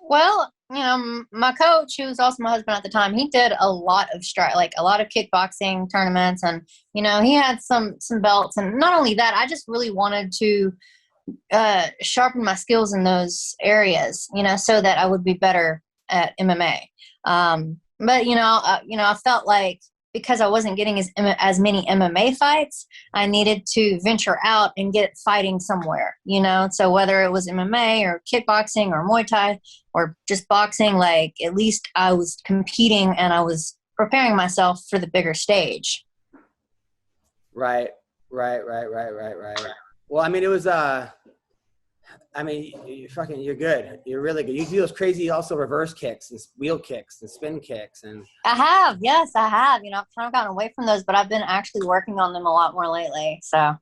Well, you know, my coach, who was also my husband at the time, he did a lot of a lot of kickboxing tournaments, and you know, he had some belts. And not only that, I just really wanted to sharpen my skills in those areas, you know, so that I would be better at MMA. But you know, I felt like because I wasn't getting as many MMA fights, I needed to venture out and get fighting somewhere, you know. So whether it was MMA or kickboxing or Muay Thai or just boxing, like at least I was competing and I was preparing myself for the bigger stage. Right. Well, I mean, it was you're good. You're really good. You do those crazy also reverse kicks and wheel kicks and spin kicks. And I have. Yes, I have. You know, I've kind of gotten away from those, but I've been actually working on them a lot more lately. So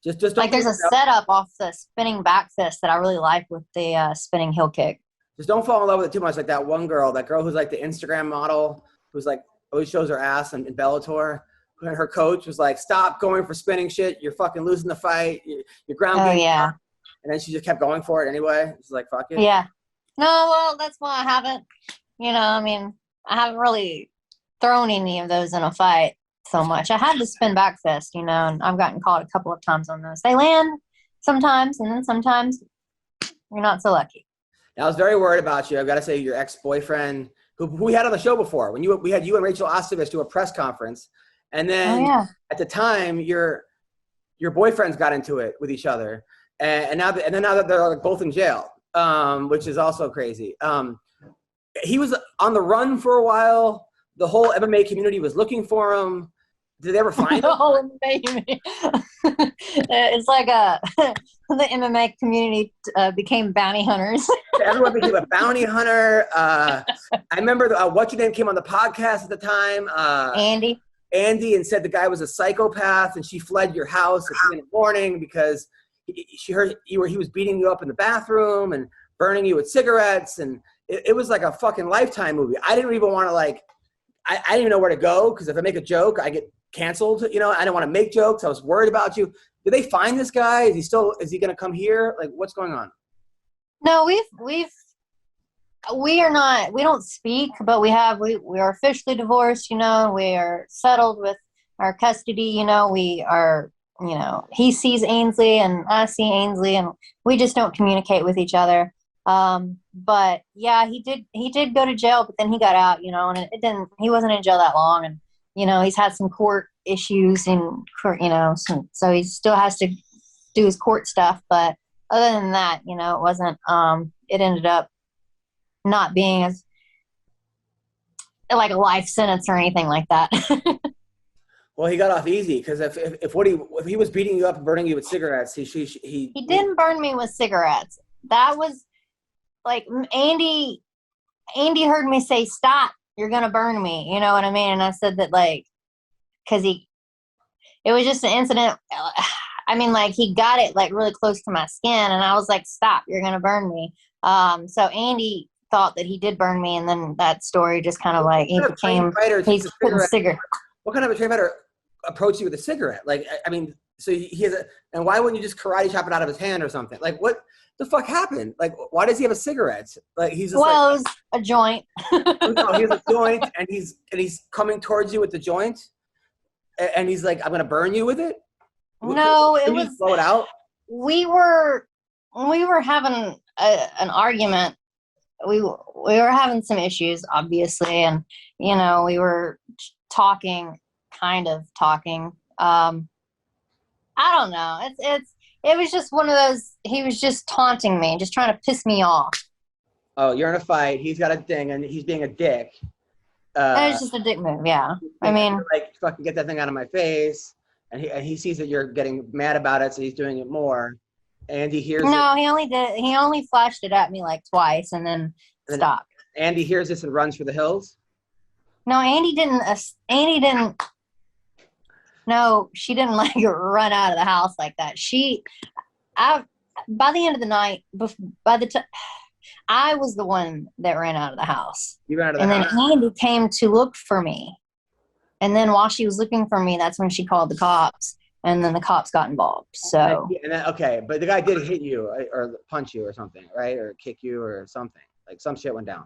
just like there's a setup off the spinning back fist that I really like with the spinning heel kick. Just don't fall in love with it too much. Like that girl who's like the Instagram model who's like always shows her ass in Bellator. And her coach was like, stop going for spinning shit. You're fucking losing the fight. You're ground game. Oh, yeah. And then she just kept going for it anyway. She's like, fuck it. Yeah. No, well, that's why I haven't, you know, I mean, I haven't really thrown any of those in a fight so much. I had the spin back fist, you know, and I've gotten caught a couple of times on those. They land sometimes, and then sometimes you're not so lucky. Now, I was very worried about you. I've got to say, your ex-boyfriend, who we had on the show before, when we had you and Rachel Ostovich do a press conference. And then at the time, your boyfriends got into it with each other. And now that they're like both in jail, which is also crazy. He was on the run for a while. The whole MMA community was looking for him. Did they ever find him? The whole MMA community. It's like the MMA community became bounty hunters. Everyone became a bounty hunter. I remember what's your name came on the podcast at the time. Andy, and said the guy was a psychopath, and she fled your house at 3 a.m. because she heard he was beating you up in the bathroom and burning you with cigarettes, and it was like a fucking Lifetime movie. I didn't even want to I didn't even know where to go, because if I make a joke, I get canceled. You know, I didn't want to make jokes. I was worried about you. Did they find this guy? Is he going to come here? Like, what's going on? No, we don't speak, but we are officially divorced, you know. We are settled with our custody, you know. We are, you know, he sees Ainsley and I see Ainsley, and we just don't communicate with each other. But yeah, he did go to jail, but then he got out, you know, and he wasn't in jail that long. And, you know, he's had some court issues and, you know, so he still has to do his court stuff. But other than that, you know, it wasn't, it ended up not being as like a life sentence or anything like that. Well, he got off easy, because if he was beating you up and burning you with cigarettes, he didn't burn me with cigarettes. That was like Andy heard me say, "Stop, you're gonna burn me." You know what I mean? And I said that because it was just an incident. I mean, like, he got it like really close to my skin, and I was like, "Stop, you're gonna burn me." So Andy thought that he did burn me, and then that story just kind of like he's putting cigarette. What kind of a train fighter approach you with a cigarette? Like, I mean, so he has and why wouldn't you just karate chop it out of his hand or something? Like, what the fuck happened? Like, why does he have a cigarette? Like, he's just it was a joint. no, he has a joint, and he's coming towards you with the joint, and he's like, I'm gonna burn you with it. No, it Can you was. blow it out. We were having an argument. We were having some issues, obviously, and we were kind of talking. I don't know. It was just one of those. He was just taunting me, just trying to piss me off. Oh, you're in a fight. He's got a thing, and he's being a dick. It was just a dick move. Yeah, I mean, like, fucking get that thing out of my face. And he sees that you're getting mad about it, so he's doing it more. Andy hears it. No, he only flashed it at me like twice and then stopped. Andy hears this and runs for the hills? No, Andy didn't. No, she didn't like run out of the house like that. By the end of the night, by the time, I was the one that ran out of the house. You ran out of the house? And then Andy came to look for me. And then while she was looking for me, that's when she called the cops. And then the cops got involved. So. Okay, but the guy did hit you or punch you or something, right? Or kick you or something. Like, some shit went down.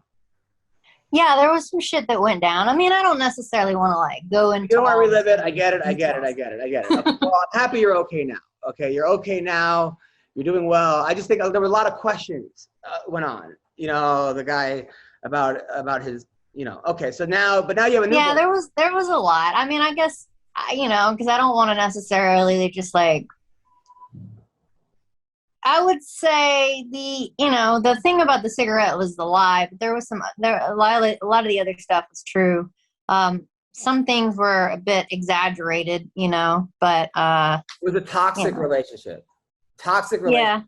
Yeah, there was some shit that went down. I mean, I don't necessarily want to like go into. You don't want to relive it. I get it. Okay, well, I'm happy you're okay now. Okay, you're okay now. You're doing well. I just think there were a lot of questions went on. The guy about his. Okay, so now you have a new. Yeah, there was a lot. I mean, I guess because I don't want to necessarily just like. I would say the thing about the cigarette was the lie, but there was a lot of the other stuff was true. Some things were a bit exaggerated, but it was a toxic relationship. Yeah.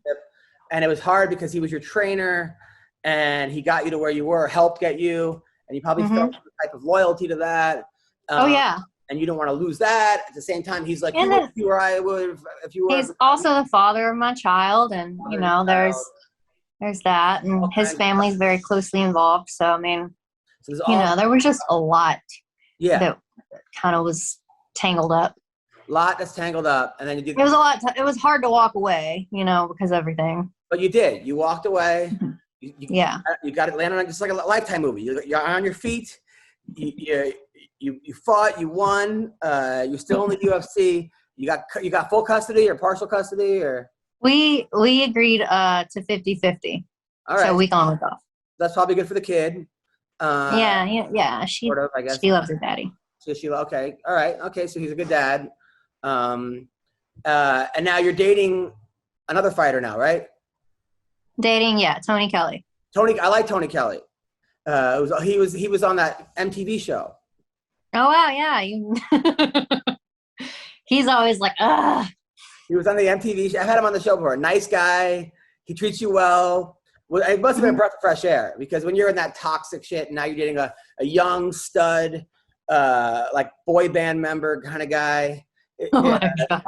And it was hard because he was your trainer, and he got you to where you were, helped get you, and you probably felt some type of loyalty to that. Oh yeah. And you don't want to lose that. At the same time, he's like, if you were. He's also the father of my child, and there's that, and his family's very closely involved. So I mean, there was just a lot. Yeah. That kind of was tangled up. Lot that's tangled up, and then you did. It was a lot. It was hard to walk away, because of everything. But you did. You walked away. Yeah. You got it landed on just like a Lifetime movie. You're on your feet. You fought. You won. You're still in the UFC. You got full custody or partial custody or. We agreed to 50-50. All right. So week on, week off. That's probably good for the kid. Yeah. She loves her daddy. So okay. All right. Okay. So he's a good dad. And now you're dating another fighter now, right? Dating, yeah, Tony Kelly. I like Tony Kelly. He was on that MTV show. Oh wow, yeah. He's always like, ugh. He was on the MTV show. I've had him on the show before. Nice guy. He treats you well. It must have been a breath of fresh air because when you're in that toxic shit and now you're dating a young stud, like boy band member kind of guy. Oh my God.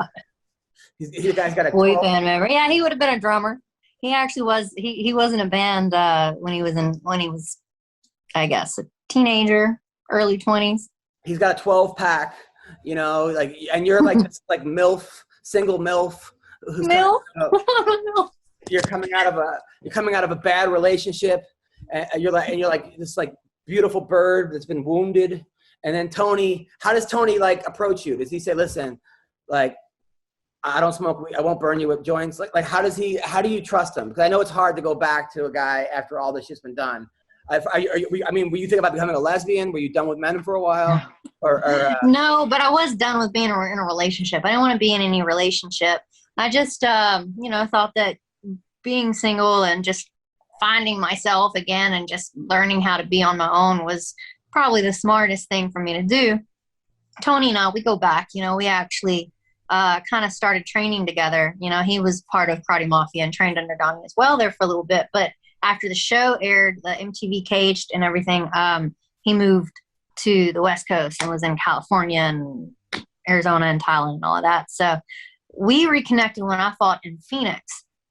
You guys got a boy band member. Yeah, he would have been a drummer. He actually was. He was in a band when he was, I guess, a teenager, early 20s. He's got a 12-pack, and you're like just like MILF, single MILF. MILF. You're coming out of a bad relationship, and you're like this like beautiful bird that's been wounded. And then Tony, how does Tony like approach you? Does he say, "Listen, like I don't smoke weed. I won't burn you with joints"? Like how do you trust him? Because I know it's hard to go back to a guy after all this shit's been done. Were you thinking about becoming a lesbian? Were you done with men for a while? No, but I was done with being in a relationship. I didn't want to be in any relationship. I just, thought that being single and just finding myself again and just learning how to be on my own was probably the smartest thing for me to do. Tony and I, we go back. We actually kind of started training together. He was part of Karate Mafia and trained under Donnie as well there for a little bit, but after the show aired, the MTV Caged and everything, he moved to the West Coast and was in California and Arizona and Thailand and all of that. So we reconnected when I fought in Phoenix.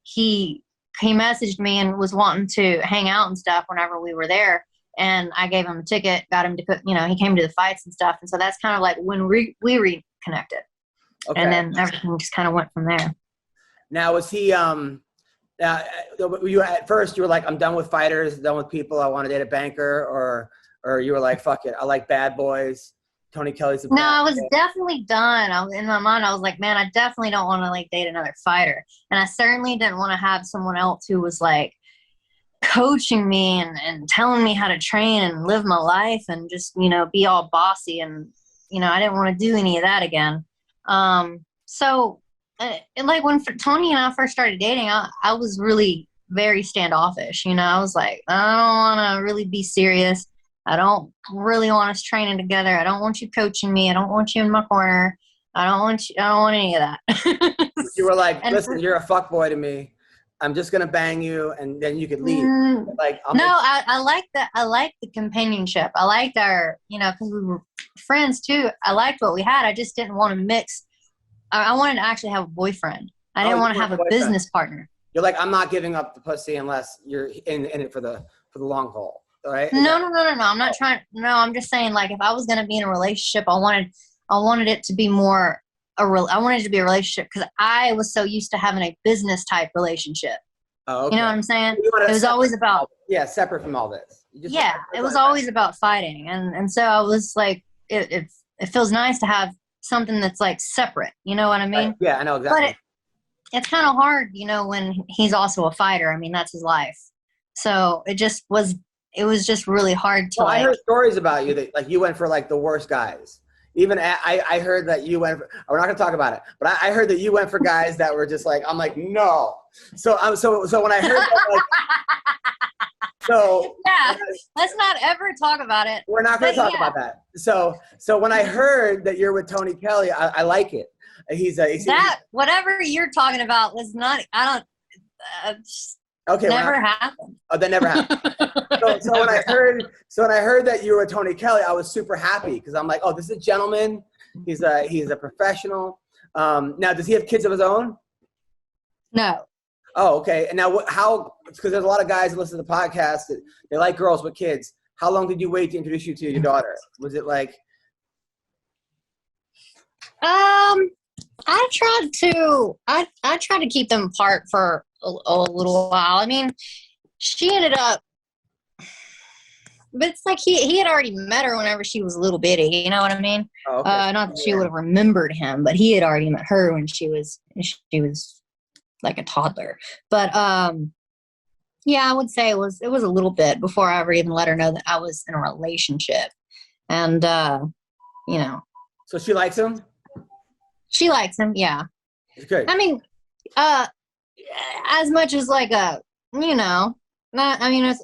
He messaged me and was wanting to hang out and stuff whenever we were there. And I gave him a ticket, got him to put, he came to the fights and stuff. And so that's kind of like when we connected. Okay. And then everything just kind of went from there. Now, was he, you at first you were like, I'm done with fighters, done with people, I want to date a banker, or you were like, fuck it, I like bad boys. Tony Kelly's a bad No, I was boy. definitely done. I was in my mind. I was like, man, I definitely don't want to like date another fighter. And I certainly didn't want to have someone else who was like coaching me and telling me how to train and live my life and just, you know, be all bossy. And, you know, I didn't want to do any of that again. So like when Tony and I first started dating, I was really very standoffish. You know, I was like, I don't want to really be serious. I don't really want us training together. I don't want you coaching me. I don't want you in my corner. I don't want any of that. You were like, listen, you're a fuckboy to me. I'm just going to bang you and then you could leave. Like, I like that. I like the companionship. I liked our, you know, because we were friends too. I liked what we had. I just didn't want to mix. I wanted to actually have a boyfriend. I didn't want to have a business partner. You're like, I'm not giving up the pussy unless you're in it for the long haul. All right? No. I'm not trying. No, I'm just saying, like, if I was going to be in a relationship, I wanted it to be more I wanted it to be a relationship because I was so used to having a business type relationship. Oh, okay. You know what I'm saying? It was always about separate from all this. It was always about fighting, and so I was like, it feels nice to have something that's like separate. You know what I mean? Right. Yeah, I know exactly. But it's kind of hard, you know, when he's also a fighter. I mean, that's his life. So it was just really hard to I heard stories about you that like you went for like the worst guys. Even I heard that you went for, we're not going to talk about it, but I heard that you went for guys that were just like, I'm like, no. So when I heard that, like, so yeah, let's not ever talk about it. We're not going to talk about that. So when I heard that you're with Tony Kelly, I like it. He's whatever you're talking about was not, okay, never happened. Oh, that never happened. So when I heard that you were Tony Kelly, I was super happy because I'm like, oh, this is a gentleman. He's a professional. Now, does he have kids of his own? No. Oh, okay. And now, because there's a lot of guys who listen to the podcast that they like girls with kids. How long did you wait to introduce you to your daughter? Was it like? I tried to keep them apart for a little while. I mean, she ended up, but it's like he had already met her whenever she was a little bitty. You know what I mean? Oh, okay. Not that she would have remembered him, but he had already met her when she was like a toddler. But yeah, I would say it was a little bit before I ever even let her know that I was in a relationship. And you know. So she likes him? She likes him, yeah. Good. I mean, as much as like you know, of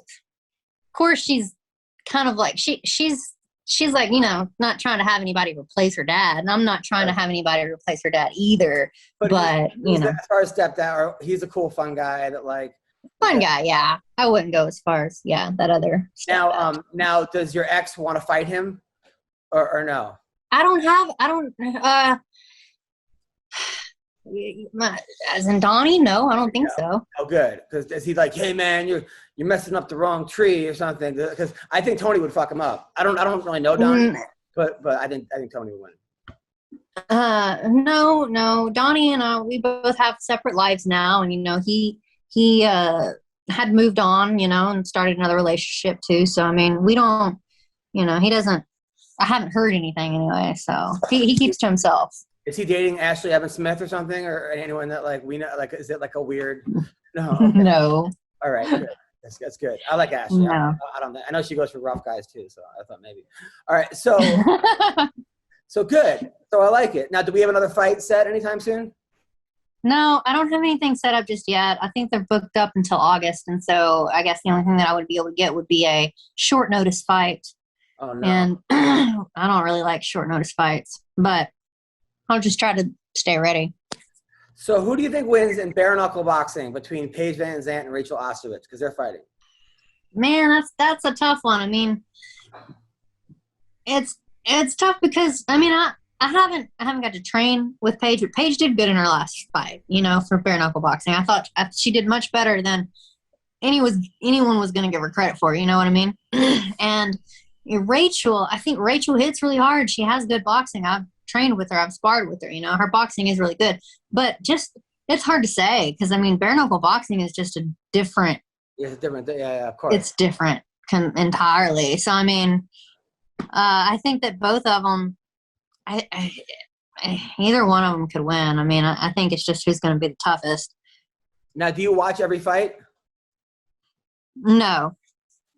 course she's kind of like she's like, you know, not trying to have anybody replace her dad, and I'm not trying to have anybody replace her dad either. But you know, as far as stepdad, he's a cool, fun guy that like. Fun guy, yeah. I wouldn't go as far as that other. Stepdad. Now, does your ex want to fight him, or no? As in Donnie, no, I don't think so. Oh, good. Because is he like, hey man, you're messing up the wrong tree or something? Because I think Tony would fuck him up. I don't really know Donnie, but I think Tony would win. No, Donnie and I, we both have separate lives now, and you know he had moved on, you know, and started another relationship too. So I mean, we don't, you know, he doesn't. I haven't heard anything anyway, so he keeps to himself. Is he dating Ashley Evans Smith or something, or anyone that like we know? Like, is it like a weird? No. No. All right. Good. That's good. I like Ashley. No. I know she goes for rough guys too, so I thought maybe. All right. So. So good. So I like it. Now, do we have another fight set anytime soon? No, I don't have anything set up just yet. I think they're booked up until August, and so I guess the only thing that I would be able to get would be a short notice fight. Oh no. And I don't really like short notice fights, but I'll just try to stay ready. So who do you think wins in bare knuckle boxing between Paige Van Zandt and Rachel Ostrovich? Because they're fighting. Man, that's a tough one. I mean, it's tough because I mean I haven't got to train with Paige, but Paige did good in her last fight, you know, for bare knuckle boxing. I thought she did much better than anyone was going to give her credit for. You know what I mean? And Rachel, I think Rachel hits really hard. She has good boxing. trained with her. I've sparred with her. You know, her boxing is really good, but just it's hard to say because I mean, bare knuckle boxing is just a different. Yeah, it's different. Yeah, of course. It's different entirely. So I mean, I think that both of them, either one of them could win. I mean, I think it's just who's going to be the toughest. Now, do you watch every fight? No.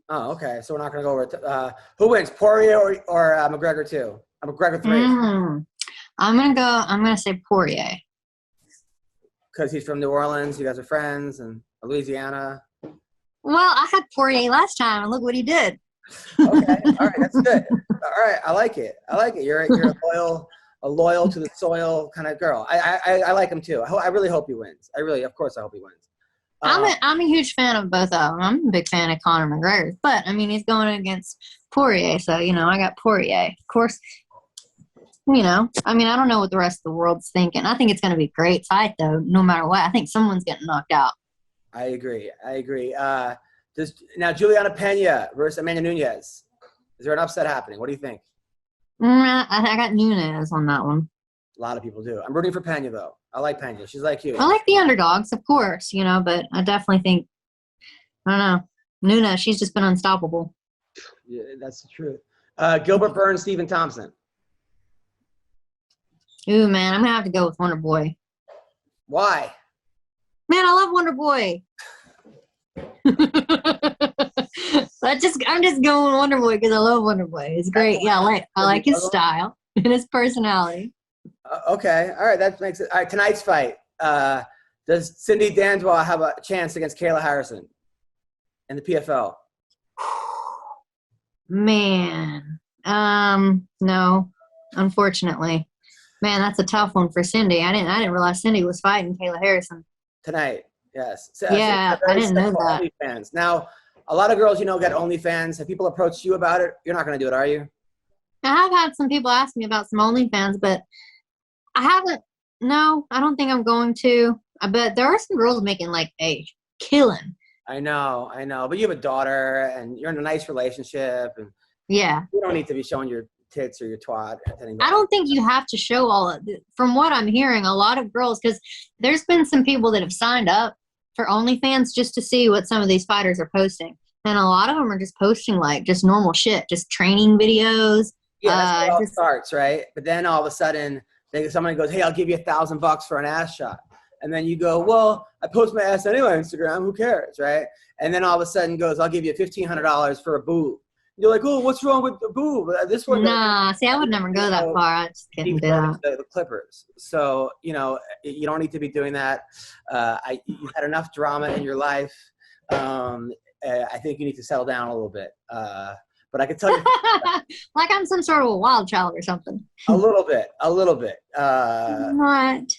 Oh, okay. So we're not going to go over it. Who wins, Poirier or McGregor 2? McGregor 3. I'm going to say Poirier. Because he's from New Orleans. You guys are friends, and Louisiana. Well, I had Poirier last time, and look what he did. Okay. All right. That's good. All right. I like it. You're a loyal to the soil kind of girl. I like him too. I really hope he wins. Of course I hope he wins. I'm a huge fan of both of them. I'm a big fan of Conor McGregor, but I mean, he's going against Poirier. So, you know, I got Poirier. Of course, you know, I mean, I don't know what the rest of the world's thinking. I think it's going to be a great fight though, no matter what. I think someone's getting knocked out. I agree. Now Juliana Pena versus Amanda Nunes. Is there an upset happening? What do you think? I got Nunes on that one. A lot of people do. I'm rooting for Pena though. I like Pena. She's like you. I like the underdogs, of course, you know, but I definitely think, I don't know, Nunes, she's just been unstoppable. Yeah, that's the truth. Gilbert Burns, Stephen Thompson. Ooh, man, I'm going to have to go with Wonder Boy. Why? Man, I love Wonder Boy. I'm just going Wonder Boy because I love Wonder Boy. It's great. Yeah, I like his style and his personality. Okay. All right. That makes it. All right. Tonight's fight. Does Cindy Dandois have a chance against Kayla Harrison in the PFL? Man. No, unfortunately. Man, that's a tough one for Cindy. I didn't realize Cindy was fighting Kayla Harrison. Tonight. Yes. So, yeah, I didn't know that. OnlyFans. Now, a lot of girls, you know, get OnlyFans. Have people approached you about it? You're not going to do it, are you? I have had some people ask me about some OnlyFans, but I haven't. No, I don't think I'm going to. But there are some girls making like a killing. I know. But you have a daughter, and you're in a nice relationship, and yeah, you don't need to be showing your tits or your twat. I don't think you have to show all of it. From what I'm hearing, a lot of girls, because there's been some people that have signed up for OnlyFans just to see what some of these fighters are posting, and a lot of them are just posting like just normal shit, just training videos. Yeah, that's where it all starts, right? But then all of a sudden, somebody goes, "Hey, I'll give you $1,000 for an ass shot," and then you go, "Well, I post my ass anyway on Instagram. Who cares, right?" And then all of a sudden goes, "I'll give you $1,500 for a boob." You're like, "Oh, what's wrong with the boob?" This one. Nah, see, I would never go that far. I just couldn't do that. The Clippers. So you know, you don't need to be doing that. You had enough drama in your life. I think you need to settle down a little bit. But I can tell you, like I'm some sort of a wild child or something. A little bit. What?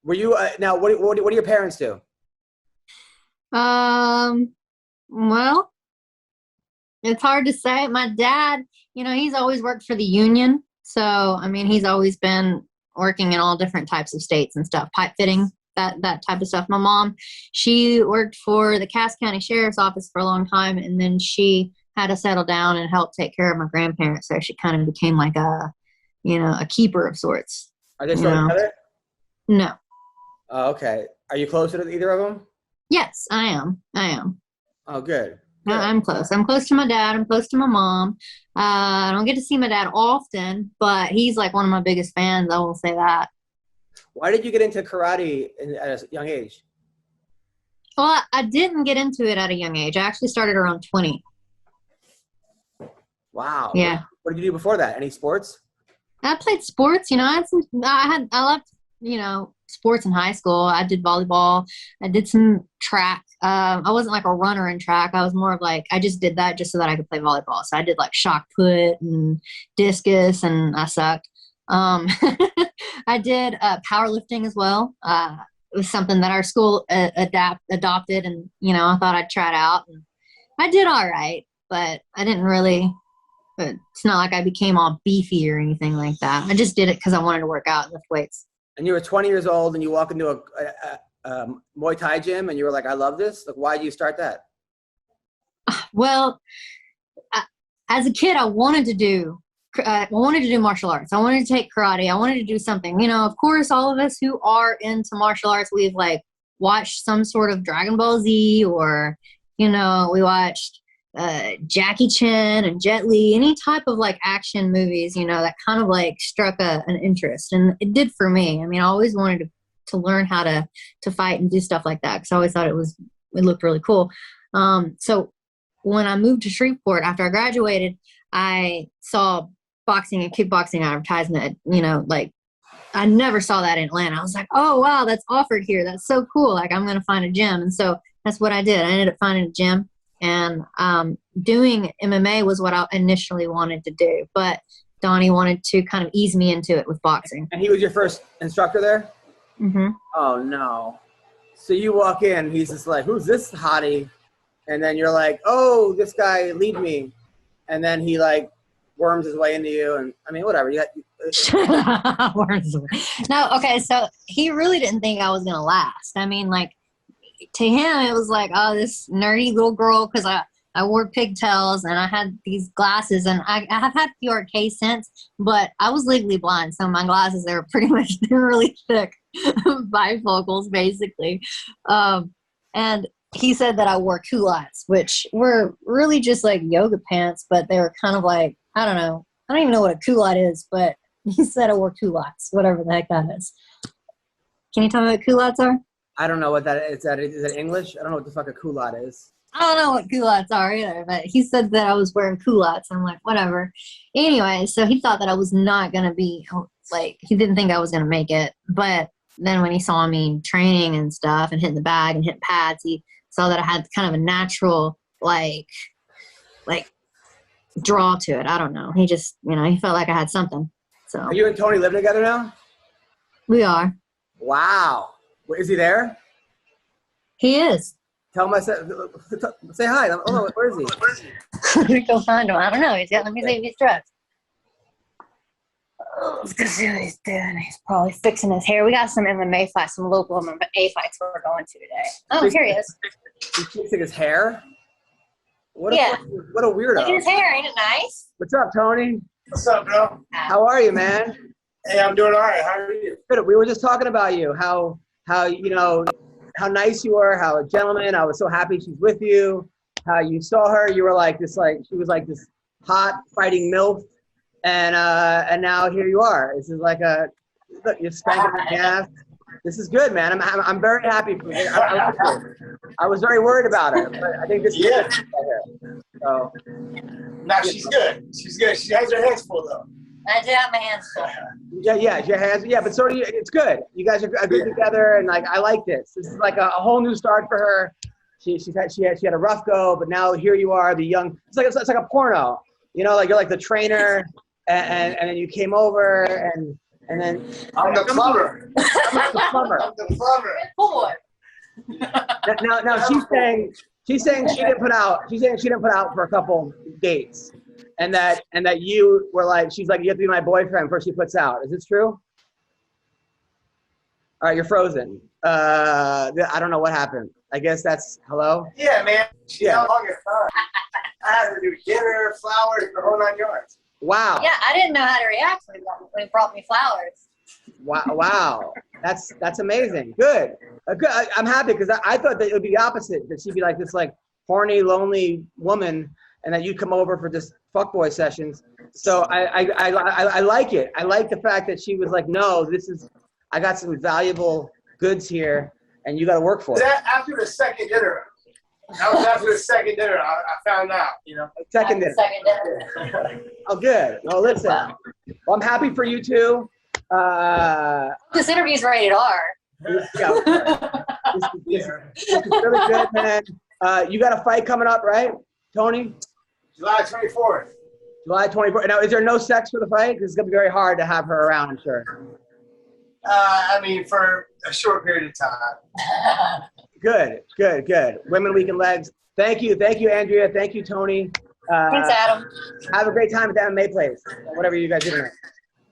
Were you now? What do your parents do? Well, it's hard to say. My dad, you know, he's always worked for the union, so I mean, he's always been working in all different types of states and stuff, pipe fitting, that type of stuff. My mom, she worked for the Cass County Sheriff's Office for a long time, and then she had to settle down and help take care of my grandparents. So she kind of became like a keeper of sorts. Are they still together? No. Oh, okay. Are you close to either of them? Yes, I am. Oh, good. I'm close. I'm close to my dad. I'm close to my mom. I don't get to see my dad often, but he's like one of my biggest fans. I will say that. Why did you get into karate at a young age? Well, I didn't get into it at a young age. I actually started around 20. Wow. Yeah. What did you do before that? Any sports? I played sports. You know, I loved, you know, sports in high school. I did volleyball. I did some track. I wasn't like a runner in track. I was more of like, I just did that just so that I could play volleyball. So I did like shot put and discus, and I sucked. I did powerlifting as well. It was something that our school adopted, and, you know, I thought I'd try it out. And I did all right, but I didn't really. It's not like I became all beefy or anything like that. I just did it because I wanted to work out and lift weights. And you were 20 years old, and you walk into a Muay Thai gym, and you were like, "I love this." Like, why did you start that? Well, as a kid, I wanted to do I wanted to do martial arts. I wanted to take karate. I wanted to do something. You know, of course, all of us who are into martial arts, we've like watched some sort of Dragon Ball Z, or, you know, we watched Jackie Chan and Jet Li, any type of like action movies, you know, that kind of like struck an interest. And it did for me. I mean, I always wanted to learn how to fight and do stuff like that, because I always thought it looked really cool. So when I moved to Shreveport after I graduated, I saw boxing and kickboxing advertisement, you know, like I never saw that in Atlanta. I was like, oh, wow, that's offered here. That's so cool. Like, I'm going to find a gym. And so that's what I did. I ended up finding a gym, and doing MMA was what I initially wanted to do. But Donnie wanted to kind of ease me into it with boxing. And he was your first instructor there? Mm-hmm. Oh, no. So you walk in, he's just like, who's this hottie? And then you're like, oh, this guy, lead me. And then he like worms his way into you. And I mean, whatever. No, okay. So he really didn't think I was going to last. I mean, like, to him, it was like, oh, this nerdy little girl, because I wore pigtails and I had these glasses, and I have had PRK since, but I was legally blind. So my glasses, they were pretty much, they're really thick bifocals, basically. And he said that I wore culottes, which were really just like yoga pants, but they were kind of like, I don't know. I don't even know what a culotte is, but he said I wore culottes, whatever the heck that is. Can you tell me what culottes are? I don't know what that is. Is that English? I don't know what the fuck a culotte is. I don't know what culottes are either, but he said that I was wearing culottes. I'm like, whatever. Anyway, so he thought that I was not going to be, like, he didn't think I was going to make it. But then when he saw me training and stuff and hitting the bag and hitting pads, he saw that I had kind of a natural, like draw to it. I don't know. He just, you know, he felt like I had something. So. Are you and Tony living together now? We are. Wow. Is he there? He is. Tell him I said, say hi. Oh, where is he? Let me go find him. I don't know. Let me see if he's dressed. Let's go see what he's doing. He's probably fixing his hair. We got some MMA fights, some local MMA fights we're going to today. Oh, here he is. He's fixing his hair? What yeah. What a weirdo. Look at his hair. Ain't it nice? What's up, Tony? What's up, bro? How are you, man? Hey, I'm doing all right. How are you? Good. We were just talking about you, how you know, how nice you are, how a gentleman. I was so happy she's with you. How you saw her, you were like this, like she was like this hot fighting MILF, and now here you are. This is like look, you're spanking my ass. This is good, man. I'm very happy for you. I was very worried about her, but I think this is good for her. So. Nah, she's good. She's good. She has her hands full though. I do have my hands full. Yeah, your hands. Yeah, but so do you. It's good. You guys are good together, and like I like this. This is like a whole new start for her. She had a rough go, but now here you are, the young. It's like a porno. You know, like you're like the trainer, and then you came over, and then I'm the plumber. I'm the plumber. I'm the plumber. Boy. Now she's saying she didn't put out. She's saying she didn't put out for a couple dates. And that you were like, she's like, you have to be my boyfriend before she puts out. Is this true? All right, you're frozen. I don't know what happened. I guess that's hello. Yeah, man. She's Yeah. out long as time. I had her do dinner, flowers, the whole 9 yards. Wow. Yeah, I didn't know how to react when he brought me flowers. Wow. That's amazing. Good. I'm happy because I thought that it would be the opposite. That she'd be like this like horny, lonely woman, and that you'd come over for just fuckboy sessions. So I like it. I like the fact that she was like, no, I got some valuable goods here, and you got to work for it. That after the second dinner. That was after the second dinner. I found out, you know. Second dinner. Oh, good. Well, listen. Well, I'm happy for you too. This interview's rated R. This is really good, man. You got a fight coming up, right, Tony? July 24th. July 24th. Now, is there no sex for the fight? Because it's going to be very hard to have her around, I'm sure. I mean, for a short period of time. Good. Women, Week, and Legs. Thank you, Andrea. Thank you, Tony. Thanks, Adam. Have a great time at the MMA place, whatever you guys do tonight.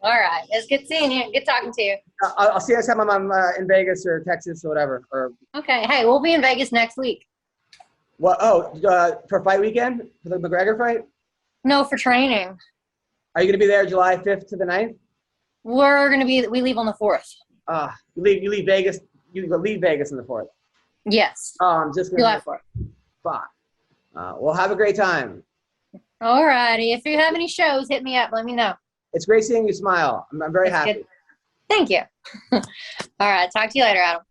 All right. It's good seeing you. Good talking to you. I'll see you next time I'm in Vegas or Texas or whatever. Okay. Hey, we'll be in Vegas next week. What? Oh, for fight weekend? For the McGregor fight? No, for training. Are you going to be there July 5th to the 9th? We leave on the 4th. You leave Vegas. You leave Vegas on the 4th. Yes. I'm just going July 4th. Fuck. Well, have a great time. All righty. If you have any shows, hit me up. Let me know. It's great seeing you smile. I'm very happy. Good. Thank you. All right. Talk to you later, Adam.